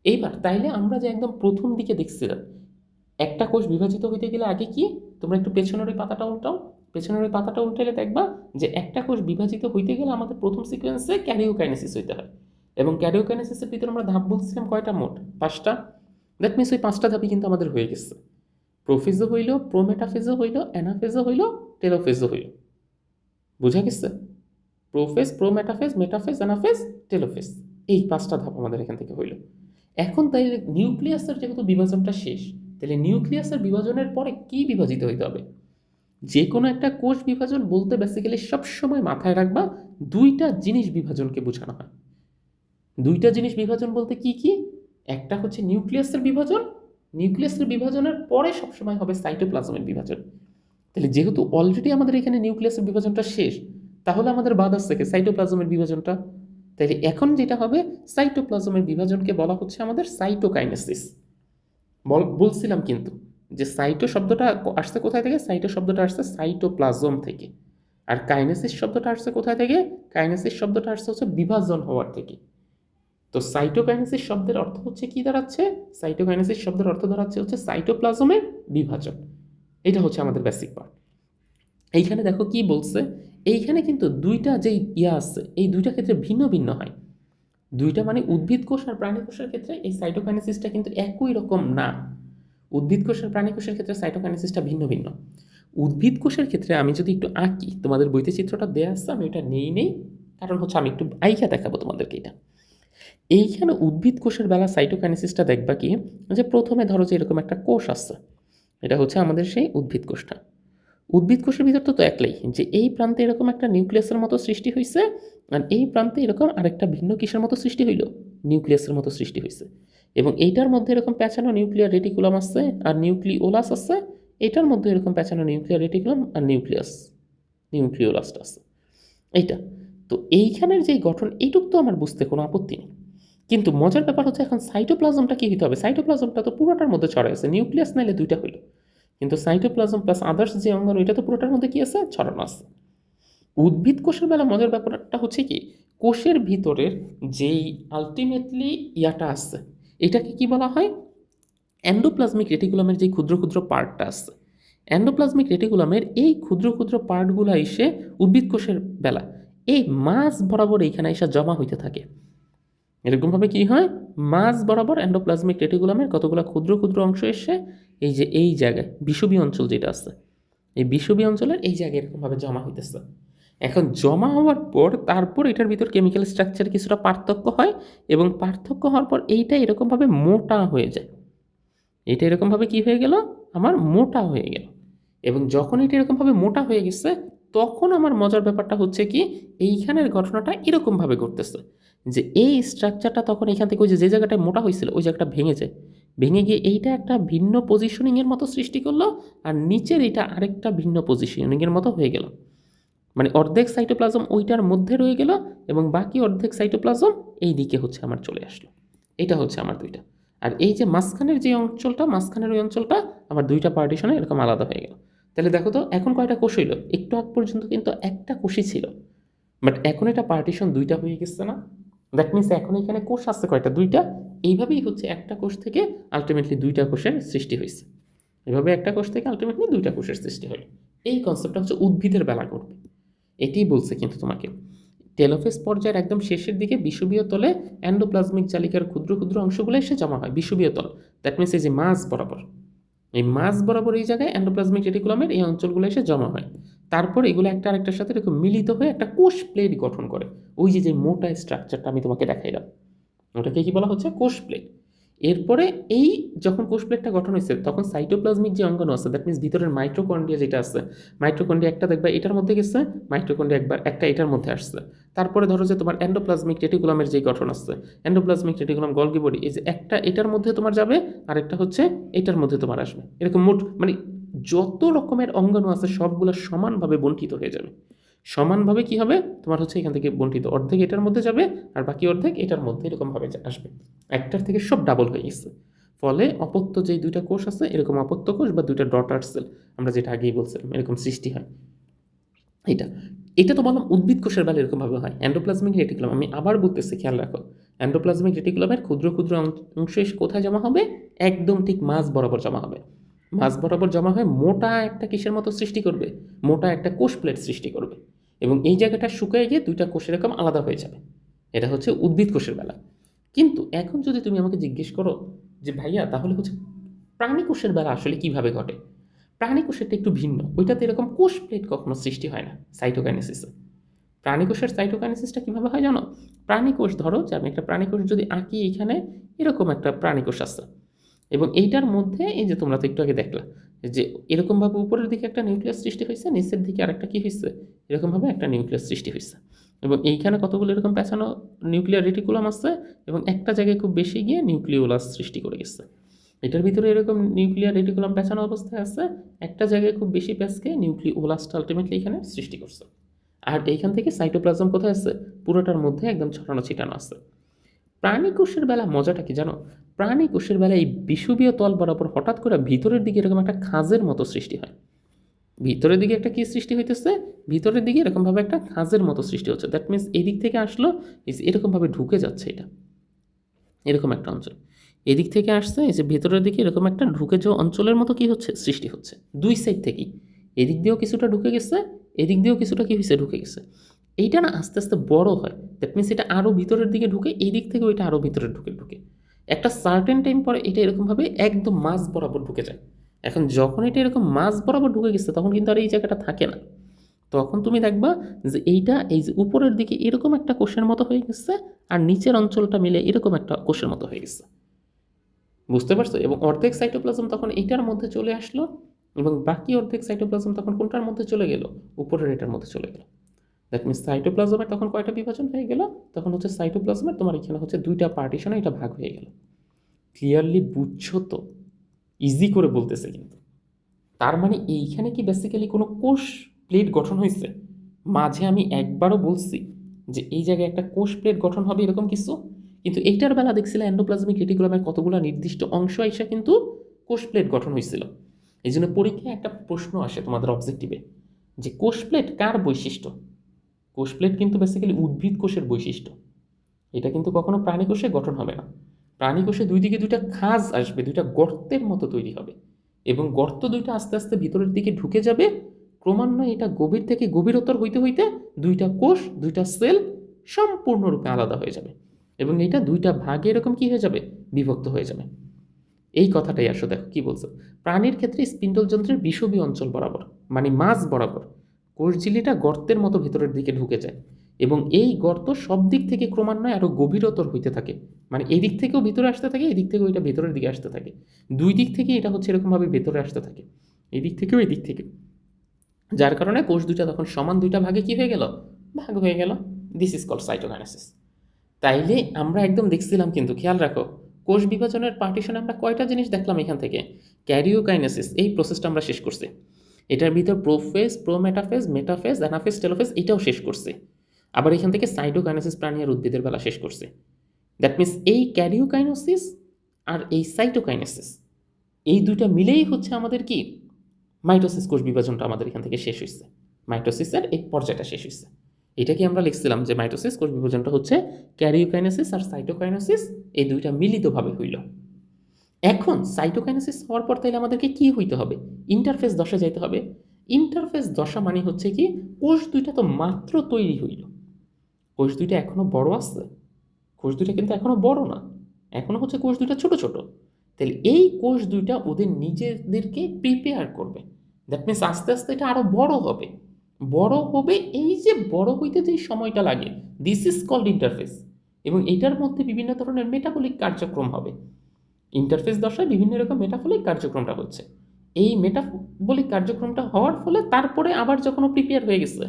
এইবার তাইলে আমরা যে একদম প্রথম দিকে দেখছিলাম একটা কোষ বিভাজিত হইতে গেলে আগে কি, তোমরা একটু পেছনের ওই পাতাটা উল্টাও, পেছনের ওই পাতাটা উল্টাইলে দেখবা যে একটা কোষ বিভাজিত হইতে গেলে আমাদের প্রথম সিকোয়েন্সে ক্যারিওকাইনেসিস হইতে হয়। এবং ক্যারিওকাইনেসিসের ভিতরে আমরা ধাপ বলছিলাম কয়টা, মোট 5টা। দ্যাট মিনস ওই 5টা ধাপই কিন্তু আমাদের হয়ে গেছে। প্রোফেজও হইল, প্রোমেটাফেজও হইল, অ্যানাফেজও হইল, টেলোফেজও হইল। বুঝা গেছে? Prophase, prometaphase, metaphase, anaphase, telophase, এই 5টা ধাপ আমাদের এখান থেকে হইল। এখন তাইলে নিউক্লিয়াসের যেহেতু বিভাজনটা শেষ, তাহলে নিউক্লিয়াসের বিভাজনের পরে কি বিভাজিত হইতে হবে? যে কোনো একটা কোষ বিভাজন বলতে বেসিক্যালি সবসময় মাথায় রাখবা 2টা জিনিস বিভাজনকে বোঝানো হয়। 2টা জিনিস বিভাজন বলতে কি কি? একটা হচ্ছে নিউক্লিয়াসের বিভাজন, নিউক্লিয়াসের বিভাজনের পরে সবসময় হবে সাইটোপ্লাজমের বিভাজন। তাহলে যেহেতু অলরেডি আমাদের এখানে নিউক্লিয়াসের বিভাজনটা শেষ, তাহলে আমাদের বাদ আসছে কি সাইটোপ্লাজমের বিভাজনটা। তাহলে এখন যেটা হবে সাইটোপ্লাজমের বিভাজনকে বলা হচ্ছে আমাদের সাইটোকাইনেসিস। বলছিলাম কিন্তু যে সাইটো শব্দটা আসছে কোথায় থেকে, সাইটো শব্দটা আসছে সাইটোপ্লাজম থেকে। আর কাইনেসিস শব্দটা আসছে কোথায় থেকে, কাইনেসিস শব্দটা আসছে হচ্ছে বিভাজন হওয়ার থেকে। তো সাইটোকাইনেসিস শব্দের অর্থ হচ্ছে কি দাঁড়াচ্ছে, সাইটোকাইনেসিস শব্দের অর্থ দাঁড়াচ্ছে হচ্ছে সাইটোপ্লাজমের বিভাজন। এটা হচ্ছে আমাদের বেসিক পার্ট। এইখানে দেখো কি বলছে, এইখানে কিন্তু 2টা যে আছে এই 2টা ক্ষেত্রে ভিন্ন ভিন্ন হয়। দুইটা মানে উদ্ভিদ কোষ আর প্রাণী কোষের ক্ষেত্রে এই সাইটোকাইনেসিসটা কিন্তু একই রকম না। উদ্ভিদ কোষ আর প্রাণী কোষের ক্ষেত্রে সাইটোকাইনেসিসটা ভিন্ন ভিন্ন। উদ্ভিদ কোষের ক্ষেত্রে আমি যদি একটু আঁকি, তোমাদের বইতে চিত্রটা দেওয়া আসছে, আমি এটা নেই, কারণ হচ্ছে আমি একটু আইকা দেখাবো তোমাদেরকে এটা। এইখানে উদ্ভিদ কোষের বেলা সাইটোকাইনেসিসটা দেখবা কি, যে প্রথমে ধরো যে এরকম একটা কোষ আসছে, এটা হচ্ছে আমাদের সেই উদ্ভিদ কোষটা। উদ্ভিদ কোষের ভিতর তো একলাই, যে এই প্রান্তে এরকম একটা নিউক্লিয়াসের মতো সৃষ্টি হয়েছে, আর এই প্রান্তে এরকম আরেকটা ভিন্ন কিসের মতো সৃষ্টি হইল, নিউক্লিয়াসের মতো সৃষ্টি হয়েছে। এবং এইটার মধ্যে এরকম প্যাঁচানো নিউক্লিয়ার রেটিকুলাম আছে আর নিউক্লিওলাস আছে, এটার মধ্যে এরকম প্যাঁচানো নিউক্লিয়ার রেটিকুলাম আর নিউক্লিওলাসটা আছে এইটা। তো এইখানের যে গঠন, এইটুক তো আমার বুঝতে কোনো আপত্তি নেই। কিন্তু মজার ব্যাপার হচ্ছে এখন সাইটোপ্লাজমটা কী হইতে হবে, সাইটোপ্লাজমটা তো পুরোটার মধ্যে ছড়াই আছে, নিউক্লিয়াস নাইলে দুইটা হইল, কিন্তু সাইটোপ্লাজম প্লাস আদার্স যে অঙ্গাণু, এটা তো পুরোটার মধ্যে কি আছে, ছড়ানো আছে। উদ্ভিদ কোষের বেলা মজার ব্যাপারটা হচ্ছে কি, কোষের ভিতরের যেই আলটিমেটলি ইয়াটা আছে, এটাকে কি বলা হয়, এন্ডোপ্লাজমিক রেটিকুলামের যে ক্ষুদ্র ক্ষুদ্র পার্টটা আছে, এন্ডোপ্লাজমিক রেটিকুলামের এই ক্ষুদ্র ক্ষুদ্র পার্টগুলো এসে উদ্ভিদ কোষের বেলা এই মাঝ বরাবর এইখানে এসে জমা হইতে থাকে। এরকমভাবে কি হয়, মাঝ বরাবর এন্ডোপ্লাজমিক রেটিকুলামের কতগুলো ক্ষুদ্র ক্ষুদ্র অংশ এসে এই যে এই জায়গায় বিষুবী অঞ্চল যেটা আছে, এই বিষুবী অঞ্চলের এই জায়গায় এরকমভাবে জমা হইতেছে। এখন জমা হওয়ার পর তারপর এটার ভিতর কেমিক্যাল স্ট্রাকচার কিছুটা পার্থক্য হয়, এবং পার্থক্য হওয়ার পর এইটা এরকমভাবে মোটা হয়ে যায়। এটা এরকমভাবে কি হয়ে গেল, আমার মোটা হয়ে গেল। এবং যখন এটা এরকমভাবে মোটা হয়ে গেছে, তখন আমার মজার ব্যাপারটা হচ্ছে কি, এইখানের ঘটনাটা এরকমভাবে ঘটতেছে যে এই স্ট্রাকচারটা তখন এখান থেকে ওই যে জায়গাটায় মোটা হয়েছিল ওই জায়গাটা ভেঙে যায়, ভেঙে গিয়ে এইটা একটা ভিন্ন পজিশনিংয়ের মতো সৃষ্টি করলো, আর নিচের এটা আরেকটা ভিন্ন পজিশনিংয়ের মতো হয়ে গেল। মানে অর্ধেক সাইটোপ্লাজম ওইটার মধ্যে রয়ে গেল, এবং বাকি অর্ধেক সাইটোপ্লাজম এই দিকে হচ্ছে আমার চলে আসলো। এটা হচ্ছে আমার দুইটা। আর এই যে মাঝখানের যে অঞ্চলটা, মাঝখানের ওই অঞ্চলটা আমার দুইটা পার্টিশনে এরকম আলাদা হয়ে গেল। তাহলে দেখো তো এখন কয়টা কোষ হইল, একটু আগ পর্যন্ত কিন্তু একটা কোষই ছিল, বাট এখন এটা পার্টিশন দুইটা হয়ে গেছে না। দ্যাট মিনস এখন এখানে কোষ আছে কয়টা, দুইটা। এইভাবেই হচ্ছে একটা কোষ থেকে আলটিমেটলি দুইটা কোষের সৃষ্টি হয়েছে। এভাবে একটা কোষ থেকে আলটিমেটলি দুইটা কোষের সৃষ্টি হলো। এই কনসেপ্টটা হচ্ছে উদ্ভিদের বেলা করবে, এটিই বলছে কিন্তু তোমাকে। টেলোফেজ পর্যায়ের একদম শেষের দিকে বিষুবীয় তলে এন্ডোপ্লাজমিক জালিকার ক্ষুদ্র ক্ষুদ্র অংশগুলো এসে জমা হয় বিষুবীয় তল। দ্যাট মিনস এই যে মাঝ বরাবর, এই মাঝ বরাবর এই জায়গায় এন্ডোপ্লাজমিক রেটিকুলামের এই অঞ্চলগুলো এসে জমা হয়। তারপর এগুলো একটা আরেকটার সাথে এরকম মিলিত হয়ে একটা কোষ প্লেট গঠন করে। ওই যে মোটা স্ট্রাকচারটা আমি তোমাকে দেখাইলাম, ওটাকে কি বলা হচ্ছে, কোষ প্লেট। এরপরে এই যখন কোষ প্লেটটা গঠন হয়েছে, তখন সাইটোপ্লাজমিক যে অঙ্গাণু আছে, দ্যাট মিনস ভিতরের মাইটোকন্ড্রিয়া যেটা আছে, মাইটোকন্ড্রিয়া একটা দেখবা এটার মধ্যে গেছে, মাইটোকন্ড্রিয়া একবার একটা এটার মধ্যে আসছে। তারপরে ধরো যে তোমার এন্ডোপ্লাজমিক রেটিকুলামের যে গঠন আছে, এন্ডোপ্লাজমিক রেটিকুলাম গলগি বডি, এই যে একটা এটার মধ্যে তোমার যাবে, আর একটা হচ্ছে এটার মধ্যে তোমার আসবে। এরকম মোট মানে যত রকমের অঙ্গাণু আছে সবগুলো সমানভাবে বণ্টিত হয়ে যাবে। সমানভাবে কি হবে, তোমার হচ্ছে এখান থেকে বণ্টিত, অর্ধেক এটার মধ্যে যাবে আর বাকি অর্ধেক এটার মধ্যে এরকমভাবে আসবে। একটার থেকে সব ডাবল হয়ে গেছে। ফলে অপত্য যেই দুইটা কোষ আছে, এরকম অপত্য কোষ বা দুইটা ডটার সেল, আমরা যেটা আগেই বলছিলাম, এরকম সৃষ্টি হয়। এটা এটা তো বললাম উদ্ভিদ কোষের বেলা এরকমভাবে হয়। এন্ডোপ্লাজমিক রেটিকুলাম, আমি আবার বলতেছি, খেয়াল রাখো, এন্ডোপ্লাজমিক রেটিকুলামের ক্ষুদ্র ক্ষুদ্র অংশ এসে কোথায় জমা হবে, একদম ঠিক মাঝ বরাবর জমা হবে। মাঝ বরাবর জমা হয়ে মোটা একটা কিসের মতো সৃষ্টি করবে, মোটা একটা কোষ প্লেট সৃষ্টি করবে, এবং এই জায়গাটা শুকিয়ে গিয়ে দুইটা কোষ এরকম আলাদা হয়ে যাবে। এটা হচ্ছে উদ্ভিদ কোষের বেলা। কিন্তু এখন যদি তুমি আমাকে জিজ্ঞেস করো যে ভাইয়া তাহলে হচ্ছে প্রাণী কোষের বেলা আসলে কিভাবে ঘটে, প্রাণী কোষেরটা একটু ভিন্ন। ওইটাতে এরকম কোষ প্লেট কখনো সৃষ্টি হয় না সাইটোকাইনেসিসে। প্রাণী কোষের সাইটোকাইনেসিসটা কীভাবে হয় জানো, প্রাণী কোষ ধরো যে আমি একটা প্রাণী কোষ যদি আঁকি, এখানে এরকম একটা প্রাণী কোষ আছে, এবং এইটার মধ্যে এই যে তোমরা তো একটু আগে দেখলা যে এরকমভাবে উপরের দিকে একটা নিউক্লিয়াস সৃষ্টি হয়েছে, নিচের দিকে আরেকটা কী হয়েছে, এরকমভাবে একটা নিউক্লিয়াস সৃষ্টি হয়েছে, এবং এইখানে কতগুলো এরকম পেঁচানো নিউক্লিয়ার রেটিকুলাম আছে, এবং একটা জায়গায় খুব বেশি গিয়ে নিউক্লিওলাস সৃষ্টি করে গেছে। এটার ভিতরে এরকম নিউক্লিয়ার রেটিকুলাম পেঁচানো অবস্থায় আছে, একটা জায়গায় খুব বেশি প্যাঁচকে নিউক্লিওলাসটা আলটিমেটলি এখানে সৃষ্টি করছে। আর এইখান থেকে সাইটোপ্লাজম কোথায় আছে, পুরোটার মধ্যে একদম ছড়ানো ছিটানো আছে। প্রাণী কোষের বেলা মজাটা কি জানো, প্রাণী কোষের বেলা এই বিষুবীয় তল বরাবর হঠাৎ করে ভিতরের দিকে এরকম একটা খাঁজের মতো সৃষ্টি হয়। ভিতরের দিকে একটা কি সৃষ্টি হইতেছে, ভিতরের দিকে এরকমভাবে একটা খাঁজের মতো সৃষ্টি হচ্ছে। দ্যাট মিনস এই দিক থেকে আসলো, এরকমভাবে ঢুকে যাচ্ছে, এটা এরকম একটা অঞ্চল। এদিক থেকে আসছে, এই যে ভেতরের দিকে এরকম একটা ঢুকে যাওয়া অঞ্চলের মতো কি হচ্ছে, সৃষ্টি হচ্ছে দুই সাইড থেকেই। এদিক দিয়েও কিছুটা ঢুকে গেছে, এদিক দিয়েও কিছুটা কি হয়েছে, ঢুকে গেছে। এইটা না আস্তে আস্তে বড় হয়, দ্যাট মিনস এটা আরও ভিতরের দিকে ঢুকে, এই দিক থেকে ওইটা আরও ভিতরে ঢুকে ঢুকে একটা সার্টেন টাইম পরে এটা এরকমভাবে একদম মাঝ বরাবর ঢুকে যায়। এখন যখন এটা এরকম মাঝ বরাবর ঢুকে গেছে তখন কিন্তু আর এই জায়গাটা থাকে না। তখন তুমি দেখবা যে এইটা এই যে উপরের দিকে এরকম একটা কোষের মতো হয়ে গেছে, আর নিচের অঞ্চলটা মিলে এরকম একটা কোষের মতো হয়ে গেছে। বুঝতে পারছো? এবং অর্ধেক সাইটোপ্লাজম তখন এইটার মধ্যে চলে আসলো, এবং বাকি অর্ধেক সাইটোপ্লাজম তখন কোনটার মধ্যে চলে গেল? উপরের এটার মধ্যে চলে গেল। দ্যাট মিনস সাইটোপ্লাজমের তখন কয়টা বিভাজন হয়ে গেল? তখন হচ্ছে সাইটোপ্লাজমের তোমার এখানে হচ্ছে দুইটা পার্টিশনে এটা ভাগ হয়ে গেল। ক্লিয়ারলি বুঝছো তো? ইজি করে বলতেছে কিন্তু। তার মানে এইখানে কি বেসিক্যালি কোনো কোষ প্লেট গঠন হয়েছে? মাঝে আমি একবারও বলছি যে এই জায়গায় একটা কোষ প্লেট গঠন হবে এরকম কিছু? কিন্তু এইটার বেলা দেখছিলাম এন্ডোপ্লাজমিক রেটিকুলামের কতগুলো নির্দিষ্ট অংশ আইসা কিন্তু কোষ প্লেট গঠন হয়েছিল। এই জন্য পরীক্ষায় একটা প্রশ্ন আসে তোমাদের অবজেক্টিভে যে কোষ প্লেট কার বৈশিষ্ট্য? কোষ প্লেট কিন্তু বেসিক্যালি উদ্ভিদ কোষের বৈশিষ্ট্য। এটা কিন্তু কখনো প্রাণী কোষে গঠন হবে না। প্রাণী কোষে দুই দিকে দুইটা খাঁজ আসবে, দুইটা গর্তের মতো তৈরি হবে, এবং গর্ত দুইটা আস্তে আস্তে ভিতরের দিকে ঢুকে যাবে। ক্রমান্বয়ে এটা গভীর থেকে গভীরতর হইতে হইতে দুইটা কোষ, দুইটা সেল সম্পূর্ণরূপে আলাদা হয়ে যাবে, এবং এটা দুইটা ভাগে এরকম কি হয়ে যাবে? বিভক্ত হয়ে যাবে। এই কথাটাই আসো, দেখো কি বলছো। প্রাণীর ক্ষেত্রে স্পিন্ডল যন্ত্রের বিষুবী অঞ্চল বরাবর, মানে মাঝ বরাবর কোষঝিল্লিটা গর্তের মতো ভেতরের দিকে ঢুকে যায়, এবং এই গর্ত সব দিক থেকে ক্রমান্বয়ে আরও গভীরতর হইতে থাকে। মানে এই দিক থেকেও ভিতরে আসতে থাকে, এই দিক থেকেও এটা ভেতরের দিকে আসতে থাকে, দুই দিক থেকে এটা হচ্ছে এরকমভাবে ভেতরে আসতে থাকে, এই দিক থেকেও এই দিক থেকে। যার কারণে কোষ দুইটা তখন সমান দুইটা ভাগে কি হয়ে গেল? ভাগ হয়ে গেল। This is called cytokinesis. তাইলে আমরা একদম দেখছিলাম কিন্তু, খেয়াল রাখো, কোষ বিভাজনের পার্টিশনে আমরা কয়টা জিনিস দেখলাম এখান থেকে? ক্যারিওকাইনেসিস, এই প্রসেসটা আমরা শেষ করছি। এটার ভিতর prophase, prometaphase, metaphase, anaphase, telophase এটাও শেষ করছি। আবার এখান থেকে সাইটোকাইনেসিস প্রাণী আর উদ্ভিদের বেলা শেষ করছি। দ্যাট মিনস এই ক্যারিওকাইনেসিস আর এই সাইটোকাইনেসিস এই দুইটা মিলেই হচ্ছে আমাদের কি মাইটোসিস কোষ বিভাজনটা আমাদের এখান থেকে শেষ হয়েছে। মাইটোসিসের এই পর্যায়টা শেষ হয়েছে। এটা কি আমরা লিখছিলাম যে মাইটোসিস কোষ বিভাজনটা হচ্ছে ক্যারিওকাইনেসিস আর সাইটোকাইনেসিস এই দুইটা মিলিতভাবে হইল। এখন সাইটোকাইনেসিস হওয়ার পর তাইলে আমাদেরকে কি হইতে হবে? ইন্টারফেস দশা যাইতে হবে। ইন্টারফেস দশা মানে হচ্ছে কি, কোষ দুইটা তো মাত্র তৈরি হইল, কোষ দুইটা এখনো বড় আছে? কোষ দুইটা কিন্তু এখনো বড় না, এখনো হচ্ছে কোষ দুইটা ছোট ছোট। তাহলে এই কোষ দুইটা ওদের নিজেদেরকে প্রিপেয়ার করবে। দ্যাট মিনস আস্তে আস্তে এটা আরো বড় হবে, বড় হবে। এই যে বড় হইতে যে সময়টা লাগে, দিস ইজ কল্ড ইন্টারফেস। এবং এটার মধ্যে বিভিন্ন ধরনের মেটাবলিক কার্যক্রম হবে। ইন্টারফেস দশায় বিভিন্ন রকম মেটাবলিক কার্যক্রমটা হচ্ছে। এই মেটাবলিক কার্যক্রমটা হওয়ার ফলে তারপরে আবার যখন প্রিপেয়ার হয়ে গেছে,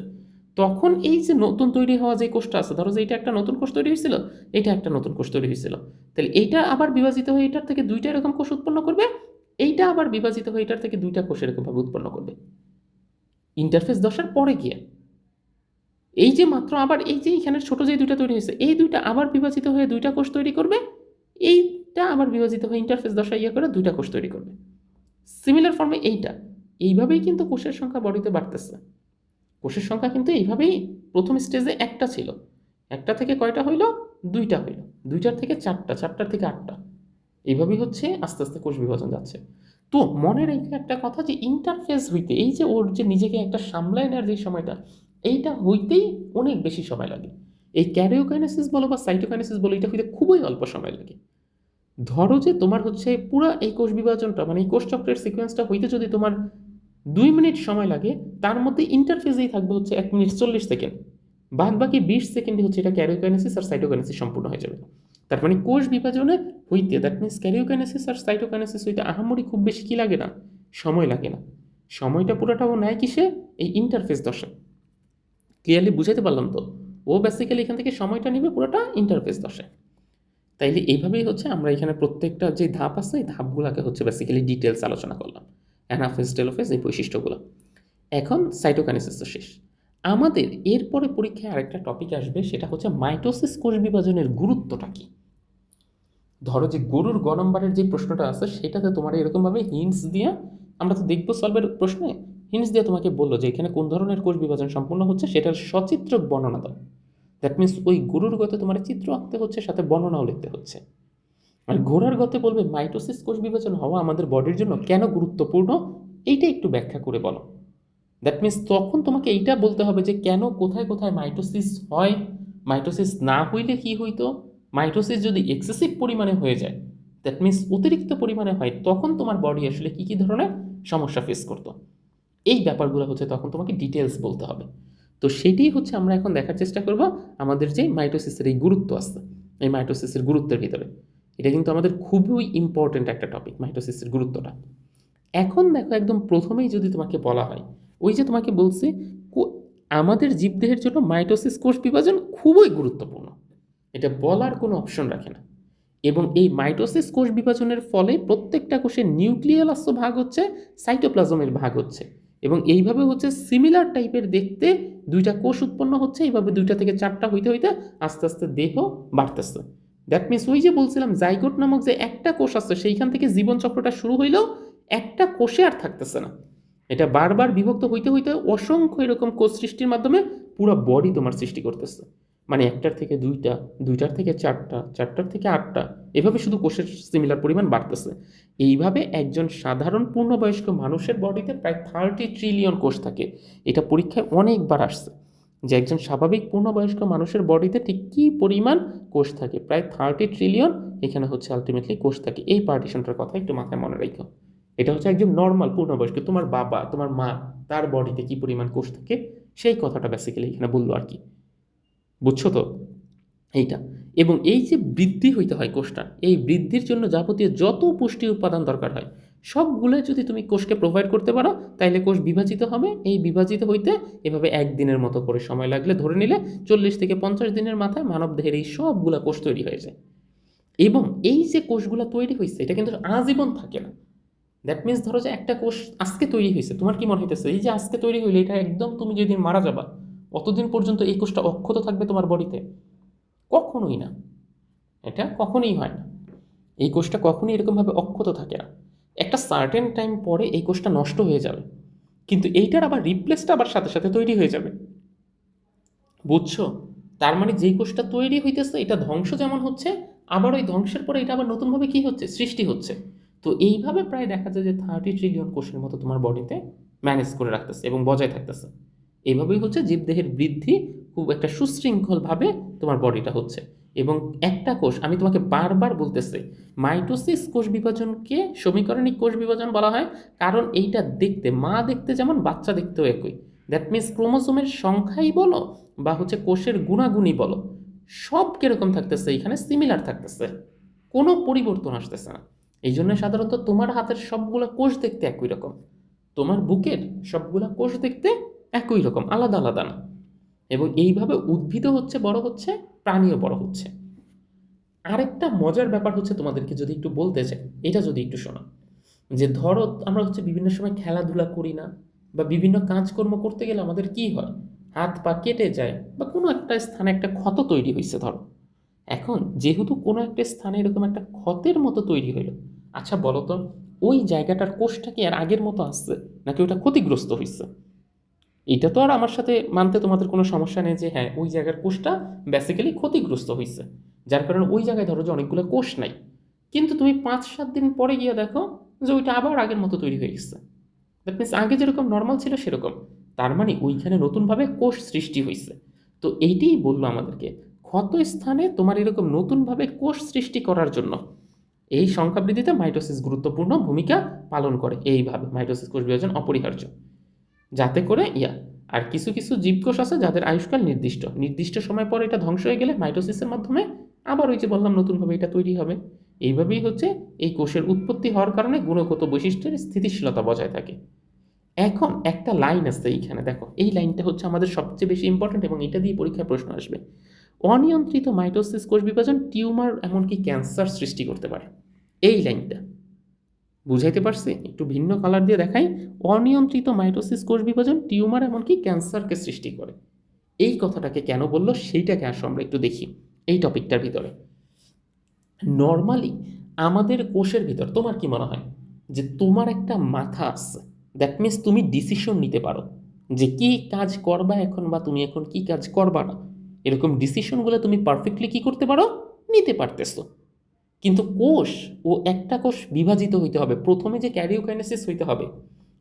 তখন এই যে নতুন তৈরি হওয়া যে কোষটা আছে, ধরো যে এটা একটা নতুন কোষ তৈরি হয়েছিল, এটা একটা নতুন কোষ তৈরি হয়েছিল, তাহলে এইটা আবার বিভাজিত হয়ে এটার থেকে দুইটা এরকম কোষ উৎপন্ন করবে, এইটা আবার বিভাজিত হয়ে এটার থেকে দুইটা কোষ এরকমভাবে উৎপন্ন করবে ইন্টারফেস দশার পরে গিয়ে। এই যে মাত্র আবার এই যে এখানে ছোট যে দুইটা তৈরি হয়েছে, এই দুইটা আবার বিভাজিত হয়ে দুইটা কোষ তৈরি করবে, এইটা আবার বিভাজিত হয়ে ইন্টারফেস দশা ইয়ে করে দুইটা কোষ তৈরি করবে। সিমিলার ফর্মে এইটা, এইভাবেই কিন্তু কোষের সংখ্যা বডিতে বাড়তেছে। কোষের সংখ্যা কিন্তু এইভাবেই প্রথম স্টেজে একটা ছিল, একটা থেকে কয়টা হইল? দুইটা হইল, দুইটার থেকে চারটা, চারটার থেকে আটটা, এইভাবেই হচ্ছে আস্তে আস্তে কোষ বিভাজন যাচ্ছে। তো মনে রেখে একটা কথা, যে ইন্টারফেস হইতে, এই যে ওর যে নিজেকে একটা সামলায় নেওয়ার যে সময়টা, এইটা হইতেই অনেক বেশি সময় লাগে। এই ক্যারিওকাইনেসিস বলো বা সাইটোকাইনেসিস বলো, এটা হইতে খুবই অল্প সময় লাগে। ধরো যে তোমার হচ্ছে পুরো এই কোষ বিভাজনটা, মানে এই কোষ চক্রের সিকোয়েন্সটা হইতে যদি তোমার 2 মিনিট সময় লাগে, তার মধ্যে ইন্টারফেসেই থাকবে হচ্ছে 1 মিনিট 40 সেকেন্ড, বাদ বাকি 20 সেকেন্ডে হচ্ছে এটা ক্যারিওকাইনেসিস আর সাইটোকাইনেসিস সম্পূর্ণ হয়ে যাবে। তার মানে কোষ বিভাজনে হইতে, দ্যাট মিনস ক্যারিওকাইনেসিস আর সাইটোকাইনেসিস হইতে আহামরি খুব বেশি কি লাগে না, সময় লাগে না। সময়টা পুরোটাও নেয় কিসে? এই ইন্টারফেস দশা। ক্লিয়ারলি বুঝাইতে পারলাম তো? ও বেসিক্যালি এখান থেকে সময়টা নিবে পুরোটা ইন্টারফেস দশায়। তাইলে এইভাবেই হচ্ছে আমরা এখানে প্রত্যেকটা যে ধাপ আছে, এই ধাপগুলোকে হচ্ছে বেসিক্যালি ডিটেলস আলোচনা করলাম, অ্যানাফেজ, টেলোফেজ, এই বৈশিষ্ট্যগুলো। এখন সাইটোকাইনেসিস তো শেষ। আমাদের এরপরে পরীক্ষায় আরেকটা টপিক আসবে, সেটা হচ্ছে মাইটোসিস কোষ বিভাজনের গুরুত্বটা কী। ধরো যে গরুর গ নম্বরের যে প্রশ্নটা আছে, সেটাতে তোমার এরকমভাবে হিন্টস দিয়ে, আমরা তো দেখবো সলভের প্রশ্নে, হিন্টস দিয়ে তোমাকে বললো যে এখানে কোন ধরনের কোষ বিভাজন সম্পূর্ণ হচ্ছে, সেটার সচিত্র বর্ণনা দাও। দ্যাট মিনস ওই গরুর গতে তোমার চিত্র আঁকতে হচ্ছে, সাথে বর্ণনাও লিখতে হচ্ছে। আর ঘোড়ার গতে বলবে মাইটোসিস কোষ বিভাজন হওয়া আমাদের বডির জন্য কেন গুরুত্বপূর্ণ, এইটা একটু ব্যাখ্যা করে বলো। দ্যাট মিনস তখন তোমাকে এইটা বলতে হবে যে কেন কোথায় কোথায় মাইটোসিস হয়, মাইটোসিস না হইলে কি হইতো, মাইটোসিস যদি এক্সেসিভ পরিমাণে হয়ে যায়, দ্যাট মিনস অতিরিক্ত পরিমাণে হয়, তখন তোমার বডি আসলে কী কী ধরনের সমস্যা ফেস করতো। এই ব্যাপারগুলো হচ্ছে তখন তোমাকে ডিটেলস বলতে হবে। তো সেটাই হচ্ছে আমরা এখন দেখার চেষ্টা করব আমাদের যে মাইটোসিসের এই গুরুত্ব আছে, এই মাইটোসিসের গুরুত্বের ভিতরে। এটা কিন্তু আমাদের খুবই ইম্পর্টেন্ট একটা টপিক, মাইটোসিসের গুরুত্বটা। এখন দেখো একদম প্রথমেই যদি তোমাকে বলা হয়, ওই যে তোমাকে বলছি আমাদের জীবদেহের জন্য মাইটোসিস কোষ বিভাজন খুবই গুরুত্বপূর্ণ, এটা বলার কোনো অপশন রাখে না। এবং এই মাইটোসিস কোষ বিভাজনের ফলে প্রত্যেকটা কোষের নিউক্লিয়ালাসও ভাগ হচ্ছে, সাইটোপ্লাজমের ভাগ হচ্ছে, এবং এইভাবে হচ্ছে সিমিলার টাইপের দেখতে দুইটা কোষ উৎপন্ন হচ্ছে। এইভাবে 2টা থেকে 4টা হইতে হইতে আস্তে আস্তে দেহ বাড়তেছে। দ্যাট মিনস ওই যে বলছিলাম জাইগোট নামক যে একটা কোষ আছে সেইখান থেকে জীবনচক্রটা শুরু হইলেও একটা কোষে আর থাকতেছে না, এটা বারবার বিভক্ত হইতে হইতে অসংখ্য এরকম কোষ সৃষ্টির মাধ্যমে পুরো বডি তোমার সৃষ্টি করতেছে। মানে 1টার থেকে 2টা, 2টার থেকে 4টা, 4টার থেকে 8টা, এভাবে শুধু কোষের সিমিলার পরিমাণ বাড়তেছে। এইভাবে একজন সাধারণ পূর্ণবয়স্ক মানুষের বডিতে প্রায় 30 ট্রিলিয়ন কোষ থাকে। এটা পরীক্ষায় অনেকবার আসছে যে একজন স্বাভাবিক পূর্ণবয়স্ক মানুষের বডিতে ঠিক কী পরিমাণ কোষ থাকে, প্রায় 30 ট্রিলিয়ন এখানে হচ্ছে আলটিমেটলি কোষ থাকে। এই পার্টিশনটার কথা একটু মাথায় মনে রাখো। এটা হচ্ছে একজন নর্মাল পূর্ণবয়স্ক, তোমার বাবা, তোমার মা, তার বডিতে কী পরিমাণ কোষ থাকে সেই কথাটা বেসিক্যালি এখানে বললো আর কি। বুঝছো তো এইটা। এবং এই যে বৃদ্ধি হইতে হয় কোষটা, এই বৃদ্ধির জন্য যাবতীয় যত পুষ্টি উপাদান দরকার হয় সবগুলো যদি তুমি কোষকে প্রোভাইড করতে পারো তাইলে কোষ বিভাজিত হবে। এই বিভাজিত হইতে এভাবে 1 দিনের মতো করে সময় লাগলে ধরে নিলে 40 থেকে 50 দিনের মাথায় মানবদেহের এই সবগুলা কোষ তৈরি হয়ে যায়। এবং এই যে কোষগুলো তৈরি হয়েছে এটা কিন্তু আজীবন থাকে না। দ্যাট মিনস ধরো যে একটা কোষ আজকে তৈরি হয়েছে, তোমার কি মনে হইতেছে এই যে আজকে তৈরি হইলে এটা একদম তুমি যেদিন মারা যাবা অতদিন পর্যন্ত এই কোষটা অক্ষত থাকবে তোমার বডিতে? কখনোই না, এটা কখনোই হয় না। এই কোষটা কখনোই এরকমভাবে অক্ষত থাকে না। একটা সার্টেন টাইম পরে এই কোষটা নষ্ট হয়ে যাবে, কিন্তু এইটার আবার রিপ্লেসটা আবার সাথে সাথে তৈরি হয়ে যাবে। বুঝছো? তার মানে যেই কোষটা তৈরি হইতেছে এটা ধ্বংস যেমন হচ্ছে, আবার ওই ধ্বংসের পরে এটা আবার নতুনভাবে কি হচ্ছে, সৃষ্টি হচ্ছে। তো এইভাবে প্রায় দেখা যায় যে 30 ট্রিলিয়ন কোষের মতো তোমার বডিতে ম্যানেজ করে রাখতেছে এবং বজায় থাকতেছে। এইভাবেই হচ্ছে জীবদেহের বৃদ্ধি খুব একটা সুশৃঙ্খলভাবে তোমার বডিটা হচ্ছে। এবং একটা কোষ, আমি তোমাকে বারবার বলতেছি, মাইটোসিস কোষ বিভাজনকে সমীকরণিক কোষ বিভাজন বলা হয়, কারণ এইটা দেখতে মা দেখতে যেমন বাচ্চা দেখতেও একই। দ্যাট মিনস ক্রোমোজোমের সংখ্যাই বলো বা হচ্ছে কোষের গুণাগুণই বলো, সব কিরকম থাকতেছে এখানে সিমিলার থাকতেছে, কোনো পরিবর্তন আসতেছে না। এই জন্য সাধারণত তোমার হাতের সবগুলো কোষ দেখতে একই রকম, তোমার বুকের সবগুলো কোষ দেখতে একই রকম, আলাদা আলাদা না। এবং এইভাবে উদ্ভিদও হচ্ছে বড় হচ্ছে, প্রাণীও বড় হচ্ছে। আরেকটা মজার ব্যাপার হচ্ছে তোমাদেরকে যদি একটু বলতে চাই, এটা যদি একটু শোনো, যে ধরো আমরা হচ্ছে বিভিন্ন সময় খেলাধুলা করি না, বা বিভিন্ন কাজকর্ম করতে গেলে আমাদের কি হয়, হাত পা কেটে যায় বা কোনো একটা স্থানে একটা ক্ষত তৈরি হয়েছে ধরো। এখন যেহেতু কোনো একটা স্থানে এরকম একটা ক্ষতের মতো তৈরি হইলো, আচ্ছা বলো তো ওই জায়গাটার কোষটা কি আর আগের মতো আসছে নাকি ওটা ক্ষতিগ্রস্ত হয়েছে? এটা তো আর আমার সাথে মানতে তোমাদের কোনো সমস্যা নেই যে হ্যাঁ ওই জায়গার কোষটা বেসিক্যালি ক্ষতিগ্রস্ত হয়েছে, যার কারণে ওই জায়গায় ধরো যে অনেকগুলো কোষ নাই। কিন্তু তুমি 5-7 দিন পরে গিয়ে দেখো যে ওইটা আবার আগের মতো তৈরি হয়ে গেছে। দ্যাট মিনস আগে যেরকম নর্মাল ছিল সেরকম। তার মানে ওইখানে নতুনভাবে কোষ সৃষ্টি হয়েছে। তো এইটাই বললো আমাদেরকে, ক্ষত স্থানে তোমার এরকম নতুনভাবে কোষ সৃষ্টি করার জন্য এই সংখ্যা বৃদ্ধিতে মাইটোসিস গুরুত্বপূর্ণ ভূমিকা পালন করে। এইভাবে মাইটোসিস কোষ বিভাজন অপরিহার্য, যাতে করে আর কিছু কিছু জীবকোষ আছে যাদের আয়ুষ্কাল নির্দিষ্ট, নির্দিষ্ট সময় পর এটা ধ্বংস হয়ে গেলে মাইটোসিসের মাধ্যমে আবার ওই যে বললাম নতুনভাবে এটা তৈরি হবে। এইভাবেই হচ্ছে এই কোষের উৎপত্তি হওয়ার কারণে গুণগত বৈশিষ্ট্যের স্থিতিশীলতা বজায় থাকে। এখন একটা লাইন আছে এইখানে দেখো, এই লাইনটা হচ্ছে আমাদের সবচেয়ে বেশি ইম্পর্টেন্ট এবং এটা দিয়ে পরীক্ষায় প্রশ্ন আসবে। অনিয়ন্ত্রিত মাইটোসিস কোষ বিভাজন টিউমার এমনকি ক্যান্সার সৃষ্টি করতে পারে। এই লাইনটা বুঝাইতে পারছি? একটু ভিন্ন কালার দিয়ে দেখাই। অনিয়ন্ত্রিত মাইটোসিস কোষ বিভাজন টিউমার এমনকি ক্যান্সারকে সৃষ্টি করে। এই কথাটাকে কেন বললো সেইটাকে আসো আমরা একটু দেখি এই টপিকটার ভিতরে। নর্মালি আমাদের কোষের ভিতর তোমার কি মনে হয় যে তোমার একটা মাথা আছে, দ্যাট মিনস তুমি ডিসিশন নিতে পারো যে কি কাজ করবা এখন বা তুমি এখন কি কাজ করবা না, এরকম ডিসিশনগুলো তুমি পারফেক্টলি কি করতে পারো, নিতে পারতেছো। কিন্তু কোষ, ও একটা কোষ বিভাজিত হইতে হবে, প্রথমে যে ক্যারিওকাইনেসিস হইতে হবে,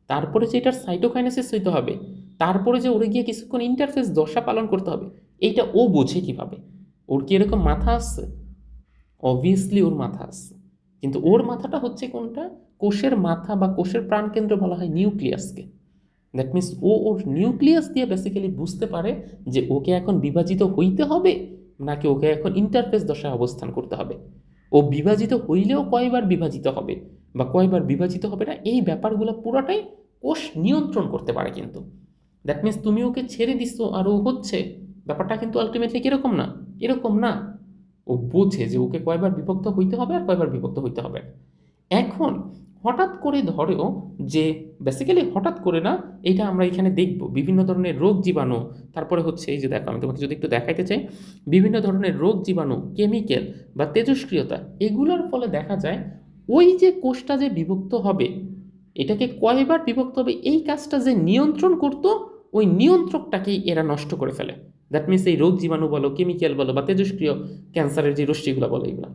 তারপরে যে এটার সাইটোকাইনেসিস হইতে হবে, তারপরে যে ওরে গিয়ে কিছুক্ষণ ইন্টারফেস দশা পালন করতে হবে, এইটা ও বোঝে কিভাবে? ওর কি এরকম মাথা আসছে? অবভিয়াসলি ওর মাথা আসছে, কিন্তু ওর মাথাটা হচ্ছে কোনটা? কোষের মাথা বা কোষের প্রাণকেন্দ্র বলা হয় নিউক্লিয়াসকে। দ্যাট মিনস ও ওর নিউক্লিয়াস দিয়ে বেসিক্যালি বুঝতে পারে যে ওকে এখন বিভাজিত হইতে হবে নাকি ওকে এখন ইন্টারফেস দশায় অবস্থান করতে হবে। ও বিভাজিত হইলেও কয়বার বিভাজিত হবে বা কয়বার বিভাজিত হবে না, এই ব্যাপারগুলো পুরোটাই কোষ নিয়ন্ত্রণ করতে পারে। কিন্তু দ্যাট মিনস তুমি ওকে ছেড়ে দিচ্ছ আর ও হচ্ছে, ব্যাপারটা কিন্তু আলটিমেটলি কীরকম না, এরকম না। ও বোঝে যে ওকে কয়বার বিভক্ত হইতে হবে আর কয়বার বিভক্ত হইতে হবে। এখন হঠাৎ করে ধরেও যে বেসিক্যালি হঠাৎ করে না, এটা আমরা এখানে দেখব বিভিন্ন ধরনের রোগ জীবাণু, তারপরে হচ্ছে এই যে দেখো আমি তোমাকে যদি একটু দেখাইতে চাই, বিভিন্ন ধরনের রোগ জীবাণু, কেমিক্যাল বা তেজস্ক্রিয়তা, এগুলোর ফলে দেখা যায় ওই যে কোষটা যে বিভক্ত হবে, এটাকে কয়বার বিভক্ত হবে এই কাজটা যে নিয়ন্ত্রণ করতো, ওই নিয়ন্ত্রকটাকেই এরা নষ্ট করে ফেলে। দ্যাট মিনস এই রোগ জীবাণু বলো, কেমিক্যাল বলো বা তেজস্ক্রিয় ক্যান্সারের যে রশ্মিগুলো বলো এগুলো,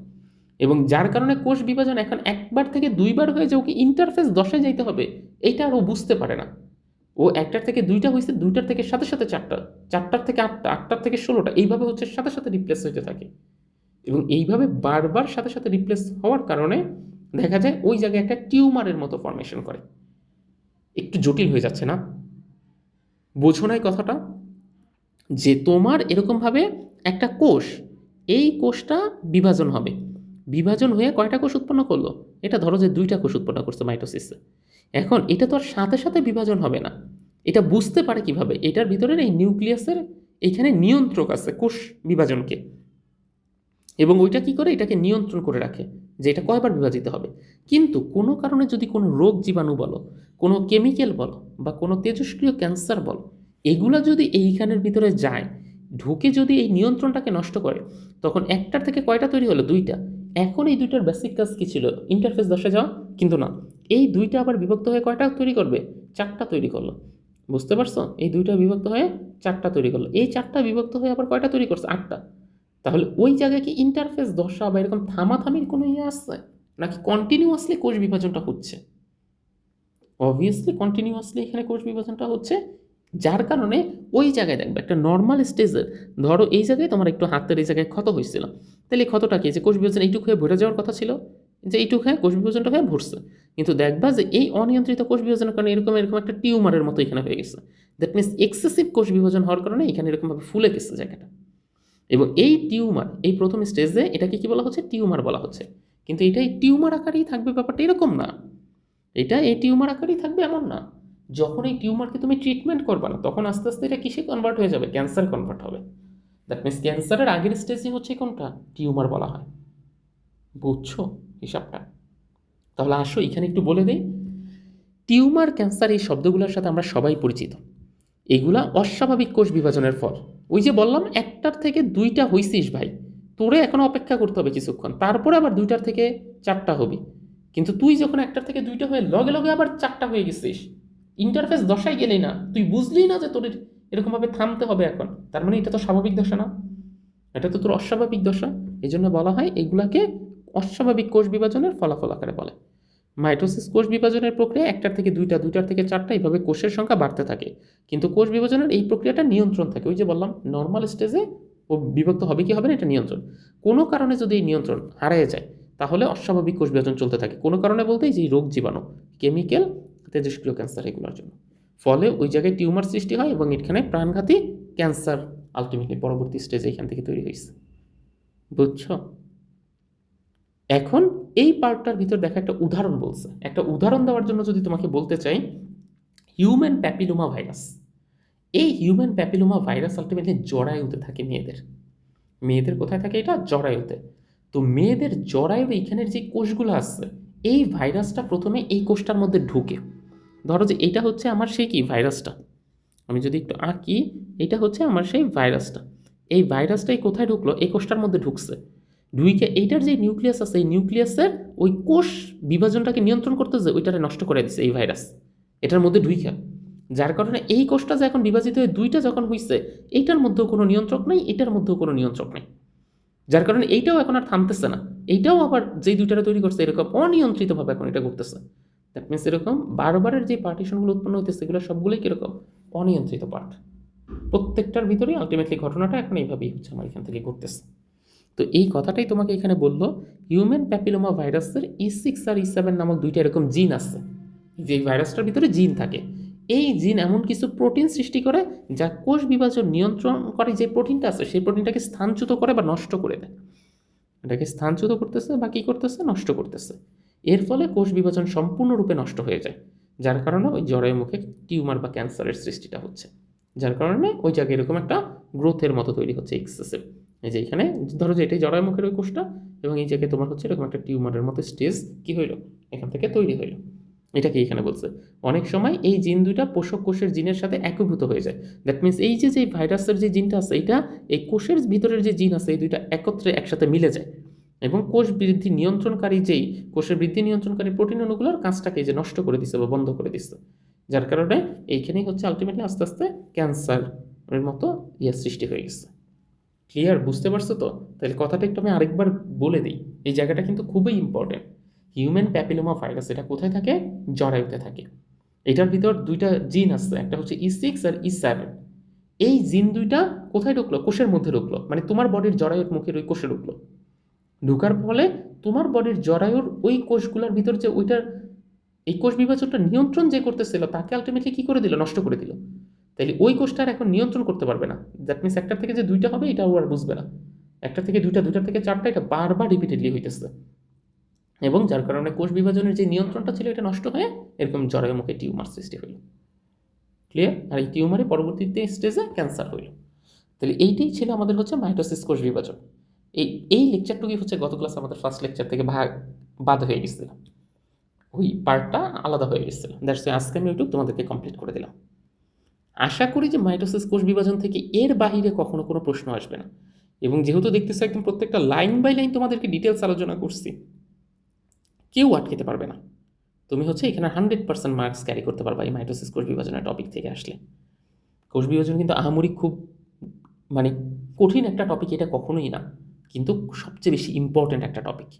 এবং যার কারণে কোষ বিভাজন এখন একবার থেকে দুইবার হয়ে যে ওকে ইন্টারফেস দশায় যাইতে হবে, এইটা আর ও বুঝতে পারে না। ও একটার থেকে দুইটা হয়েছে, দুইটার থেকে সাথে সাথে চারটা, চারটার থেকে আটটা, আটটার থেকে 16টা, এইভাবে হচ্ছে সাথে সাথে রিপ্লেস হইতে থাকে। এবং এইভাবে বারবার সাথে সাথে রিপ্লেস হওয়ার কারণে দেখা যায় ওই জায়গায় একটা টিউমারের মতো ফর্মেশন করে। একটু জটিল হয়ে যাচ্ছে না? বোঝো নাই কথাটা? যে তোমার এরকমভাবে একটা কোষ, এই কোষটা বিভাজন হবে, বিভাজন হয়ে কয়টা কোষ উৎপন্ন করলো? এটা ধরো যে 2টা কোষ উৎপন্ন করছে মাইটোসিসে। এখন এটা তো আর সাথে সাথে বিভাজন হবে না, এটা বুঝতে পারে কিভাবে? এটার ভিতরে এই নিউক্লিয়াসের এইখানে নিয়ন্ত্রক আছে কোষ বিভাজনকে, এবং ওইটা কি করে? এটাকে নিয়ন্ত্রণ করে রাখে যে এটা কয়বার বিভাজিত হবে। কিন্তু কোনো কারণে যদি কোনো রোগ জীবাণু বলো, কোনো কেমিক্যাল বলো বা কোনো তেজস্ক্রিয় ক্যান্সার বলো, এগুলো যদি এইখানের ভিতরে যায়, ঢুকে যদি এই নিয়ন্ত্রণটাকে নষ্ট করে, তখন একটার থেকে কয়টা তৈরি হলো? 2টা। এখন এই 2টার বেসিক কাজ কী ছিল? ইন্টারফেস দশা যাওয়া, কিন্তু না, এই 2টা আবার বিভক্ত হয়ে কয়টা তৈরি করবে? 4টা তৈরি করলো। বুঝতে পারছো? এই 2টা বিভক্ত হয়ে 4টা তৈরি করলো, এই 4টা বিভক্ত হয়ে আবার কয়টা তৈরি করছে? 8টা। তাহলে ওই জায়গায় কি ইন্টারফেস দশা বা এরকম থামাথামির কোনো ইয়ে আসছে, নাকি কন্টিনিউয়াসলি কোষ বিভাজনটা হচ্ছে? অবভিয়াসলি কন্টিনিউয়াসলি এখানে কোষ বিভাজনটা হচ্ছে, যার কারণে ওই জায়গায় দেখবে একটা নর্মাল স্টেজের, ধরো এই জায়গায় তোমার একটু হাতের এই জায়গায় ক্ষত হয়েছিল, তাহলে এই ক্ষতটা কি? যে কোষ বিভাজন এইটুকু হয়ে ভরে যাওয়ার কথা ছিল, যে এইটুকু হয়ে কোষ বিভাজনটা হয়ে ভরছে, কিন্তু দেখবা যে এই অনিয়ন্ত্রিত কোষ বিভাজনের কারণে এরকম এরকম একটা টিউমারের মতো এখানে হয়ে গেছে। দ্যাট মিনস এক্সেসিভ কোষ বিভাজন হওয়ার কারণে এখানে এরকমভাবে ফুলে গেছে জায়গাটা। এবং এই টিউমার, এই প্রথম স্টেজে এটাকে কি বলা হচ্ছে? টিউমার বলা হচ্ছে। কিন্তু এটা এই টিউমার আকারেই থাকবে, ব্যাপারটা এরকম না। এটা এই টিউমার আকারেই থাকবে এমন না। যখন এই টিউমারকে তুমি ট্রিটমেন্ট করবে না, তখন আস্তে আস্তে এটা কিসে কনভার্ট হয়ে যাবে? ক্যান্সার কনভার্ট হবে। দ্যাট মিনস ক্যান্সারের আগের স্টেজই হচ্ছে কোনটা? টিউমার বলা হয়। বুঝছো হিসাবটা? তাহলে আসো এখানে একটু বলে দিই, টিউমার, ক্যান্সার এই শব্দগুলোর সাথে আমরা সবাই পরিচিত। এগুলা অস্বাভাবিক কোষ বিভাজনের ফল। ওই যে বললাম একটার থেকে 2টা হইছিস ভাই, তোরে এখনো অপেক্ষা করতে হবে কিছুক্ষণ, তারপরে আবার 2টার থেকে 4টা হবি। কিন্তু তুই যখন একটার থেকে 2টা হয়ে লগে লগে আবার 4টা হয়ে গেছিস, ইন্টারফেস দশায় গেলি না, তুই বুঝলি না যে তোর এরকমভাবে থামতে হবে এখন, তার মানে এটা তো স্বাভাবিক দশা না, এটা তো তোর অস্বাভাবিক দশা। এই জন্য বলা হয় এগুলাকে অস্বাভাবিক কোষ বিভাজনের ফলাফল আকারে বলে। মাইটোসিস কোষ বিভাজনের প্রক্রিয়া একটার থেকে 2টা, 2টার থেকে 4টা, এইভাবে কোষের সংখ্যা বাড়তে থাকে, কিন্তু কোষ বিভাজনের এই প্রক্রিয়াটা নিয়ন্ত্রণ থাকে। ওই যে বললাম নর্মাল স্টেজে ও বিভক্ত হবে কি হবে না, এটা নিয়ন্ত্রণ। কোনো কারণে যদি এই নিয়ন্ত্রণ হারিয়ে যায়, তাহলে অস্বাভাবিক কোষ বিভাজন চলতে থাকে। কোনো কারণে বলতে যে রোগ জীবাণু, কেমিক্যাল, তেজস্ক্রিয় ক্যান্সার, এগুলোর জন্য। ফলে ওই জায়গায় টিউমার সৃষ্টি হয় এবং এখানে প্রাণঘাতী ক্যান্সার আলটিমেটলি পরবর্তী স্টেজে এখান থেকে তৈরি হয়েছে। বুঝছো? এখন এই পার্টটার ভিতর দেখা একটা উদাহরণ বলছে, একটা উদাহরণ দেওয়ার জন্য যদি তোমাকে বলতে চাই, হিউম্যান প্যাপিলোমা ভাইরাস। এই হিউম্যান প্যাপিলোমা ভাইরাস আলটিমেটলি জরায়ুতে থাকে মেয়েদের। মেয়েদের কোথায় থাকে? এটা জরায়ুতে। তো মেয়েদের জরায়ুর এইখানের যে কোষগুলো আছে, এই ভাইরাসটা প্রথমে এই কোষটার মধ্যে ঢুকে। ধরো যে এটা হচ্ছে আমার সেই কি ভাইরাসটা, আমি যদি একটু আঁকি, এটা হচ্ছে আমার সেই ভাইরাসটা। এই ভাইরাসটাই কোথায় ঢুকলো? এই কোষটার মধ্যে ঢুকছে। ঢুইকে এইটার যে নিউক্লিয়াস আছে, এই নিউক্লিয়াসের ওই কোষ বিভাজনটাকে নিয়ন্ত্রণ করতেছে, ওইটারে নষ্ট করে দিচ্ছে এই ভাইরাস এটার মধ্যে ঢুইকা। যার কারণে এই কোষটা যে এখন বিভাজিত হয়ে 2টা যখন হয়েছে, এইটার মধ্যেও কোনো নিয়ন্ত্রক নেই, এটার মধ্যেও কোনো নিয়ন্ত্রক নেই। যার কারণে এইটাও এখন আর থামতেছে না, এইটাও আবার যেই 2টারে তৈরি করছে এরকম অনিয়ন্ত্রিতভাবে এখন এটা ঘটতেছে। দ্যাট মিনস এরকম বারবারের যে পার্টিশনগুলো উৎপন্ন হইতেছে এগুলো সবগুলোই কীরকম অনিয়ন্ত্রিত পার্ট, প্রত্যেকটার ভিতরেই আলটিমেটলি ঘটনাটা এখন এইভাবেই হচ্ছে আমার এখান থেকে ঘটতেছে। তো এই কথাটাই তোমাকে এখানে বললো হিউম্যান প্যাপিলোমা ভাইরাসের E6 আর E7 নামক দুইটা এরকম জিন আছে, যে ভাইরাসটার ভিতরে জিন থাকে। এই জিন এমন কিছু প্রোটিন সৃষ্টি করে যা কোষ বিভাজন নিয়ন্ত্রণ করে, যে প্রোটিনটা আছে সেই প্রোটিনটাকে স্থানচ্যুত করে বা নষ্ট করে দেয়। এটাকে স্থানচ্যুত করতেছে বা কী করতেছে, নষ্ট করতেছে। এর ফলে কোষ বিভাজন সম্পূর্ণরূপে নষ্ট হয়ে যায়, যার কারণে ওই জরায়ু মুখে টিউমার বা ক্যান্সারের সৃষ্টিটা হচ্ছে, যার কারণে ওই জায়গায় এরকম একটা গ্রোথের মতো তৈরি হচ্ছে এক্সেসিভ। এই যে এখানে ধরো যে এটাই জরায়ু মুখের ওই কোষটা, এবং এই জায়গায় তোমার হচ্ছে এরকম একটা টিউমারের মতো স্টেজ কী হইলো, এখান থেকে তৈরি হইলো। এটাকে এখানে বলছে অনেক সময় এই জিন দুইটা পোষক কোষের জিনের সাথে একীভূত হয়ে যায়। দ্যাট মিনস এই যে যে ভাইরাসের যে জিনটা আছে এটা এই কোষের ভিতরের যে জিন আছে এই দুইটা একত্রে একসাথে মিলে যায়, এবং কোষ বৃদ্ধি নিয়ন্ত্রণকারী যেই কোষের বৃদ্ধি নিয়ন্ত্রণকারী প্রোটিন অণুগুলোর কাজটাকে যে নষ্ট করে দিচ্ছে বা বন্ধ করে দিচ্ছে, যার কারণে এইখানেই হচ্ছে আলটিমেটলি আস্তে আস্তে ক্যান্সারের মতো সৃষ্টি হয়ে গেছে। ক্লিয়ার, বুঝতে পারছো তো? তাহলে কথাটা একটু আমি আরেকবার বলে দিই, এই জায়গাটা কিন্তু খুবই ইম্পর্টেন্ট। হিউম্যান প্যাপিলোমা ভাইরাস এটা কোথায় থাকে? জরায়ুতে থাকে। এটার ভিতর দুইটা জিন আছে, একটা হচ্ছে E6 আর E7। এই জিন দুইটা কোথায় ঢুকলো? কোষের মধ্যে ঢুকলো, মানে তোমার বডির জরায়ুর মুখের ওই কোষে ঢুকলো। ঢুকার ফলে তোমার বডির জরায়ুর ওই কোষগুলোর ভিতর যে ওইটার এই কোষ বিভাজনটা নিয়ন্ত্রণ যে করতেছিল তাকে আলটিমেটলি কী করে দিল? নষ্ট করে দিল। তাইলে ওই কোষটা আর এখন নিয়ন্ত্রণ করতে পারবে না। দ্যাট মিনস একটার থেকে যে দুইটা হবে এটাও আর বুঝবে না, একটা থেকে দুইটা, দুইটার থেকে চারটা, এটা বারবার রিপিটেডলি হইতেছে, এবং যার কারণে কোষ বিভাজনের যে নিয়ন্ত্রণটা ছিল এটা নষ্ট হয়ে এরকম জরায়ু মুখে টিউমার সৃষ্টি হইল। ক্লিয়ার? আর এই টিউমারে পরবর্তীতে স্টেজে ক্যান্সার হইল। তাহলে এইটাই ছিল আমাদের হচ্ছে মাইটোসিস কোষ বিভাজন। এই লেকচারটুকুই হচ্ছে গত ক্লাস আমাদের ফার্স্ট লেকচার থেকে বাদ হয়ে গেছিল, ওই পার্টটা আলাদা হয়ে গেছিল। দ্যাটস আজকে আমি ওইটুকু তোমাদেরকে কমপ্লিট করে দিলাম। আশা করি যে মাইটোসিস কোষ বিভাজন থেকে এর বাহিরে কখনো কোনো প্রশ্ন আসবে না, এবং যেহেতু দেখতেছো একদম প্রত্যেকটা লাইন বাই লাইন তোমাদেরকে ডিটেলস আলোচনা করছি, কেউ আটকেতে পারবে না। তুমি হচ্ছে এখানে 100% মার্কস ক্যারি করতে পারবা এই মাইটোসিস কোষ বিভাজনের টপিক থেকে আসলে। কোষ বিভাজন কিন্তু আহামরি খুব মানে কঠিন একটা টপিক এটা কখনোই না, কিন্তু সবচেয়ে বেশি ইম্পর্ট্যান্ট একটা টপিক,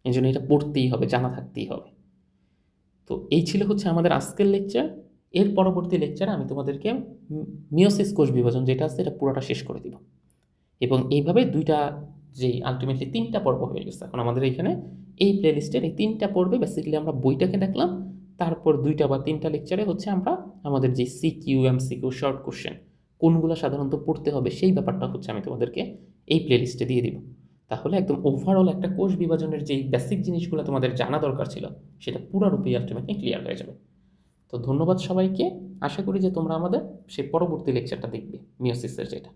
এই জন্য এটা পড়তেই হবে, জানা থাকতেই হবে। তো এই ছিল হচ্ছে আমাদের আজকের লেকচার। এর পরবর্তী লেকচারে আমি তোমাদেরকে মিওসিস কোষ বিভাজন যেটা আছে এটা পুরোটা শেষ করে দিব, এবং এইভাবে দুইটা যেই আলটিমেটলি 3টা পর্ব হয়ে গেছে এখন আমাদের এইখানে এই প্লেলিস্টের এই 3টা পর্বে বেসিক্যালি আমরা বইটাকে দেখলাম, তারপর 2টা বা 3টা লেকচারে হচ্ছে আমরা আমাদের যে সিকিউ এমসিকিউ শর্ট কোশ্চেন কোনগুলো সাধারণত পড়তে হবে সেই ব্যাপারটা হচ্ছে আমি তোমাদেরকে এই প্লেলিস্টে দিয়ে দিব। তাহলে একদম ওভারঅল একটা কোষ বিভাজনের যেই বেসিক জিনিসগুলো তোমাদের জানা দরকার ছিল সেটা পুরোরূপেই আলটিমেটলি ক্লিয়ার হয়ে যাবে। তো ধন্যবাদ সবাইকে, আশা করি যে তোমরা আমাদের সেই পরবর্তী লেকচারটা দেখবে মিওসিসের যেটা।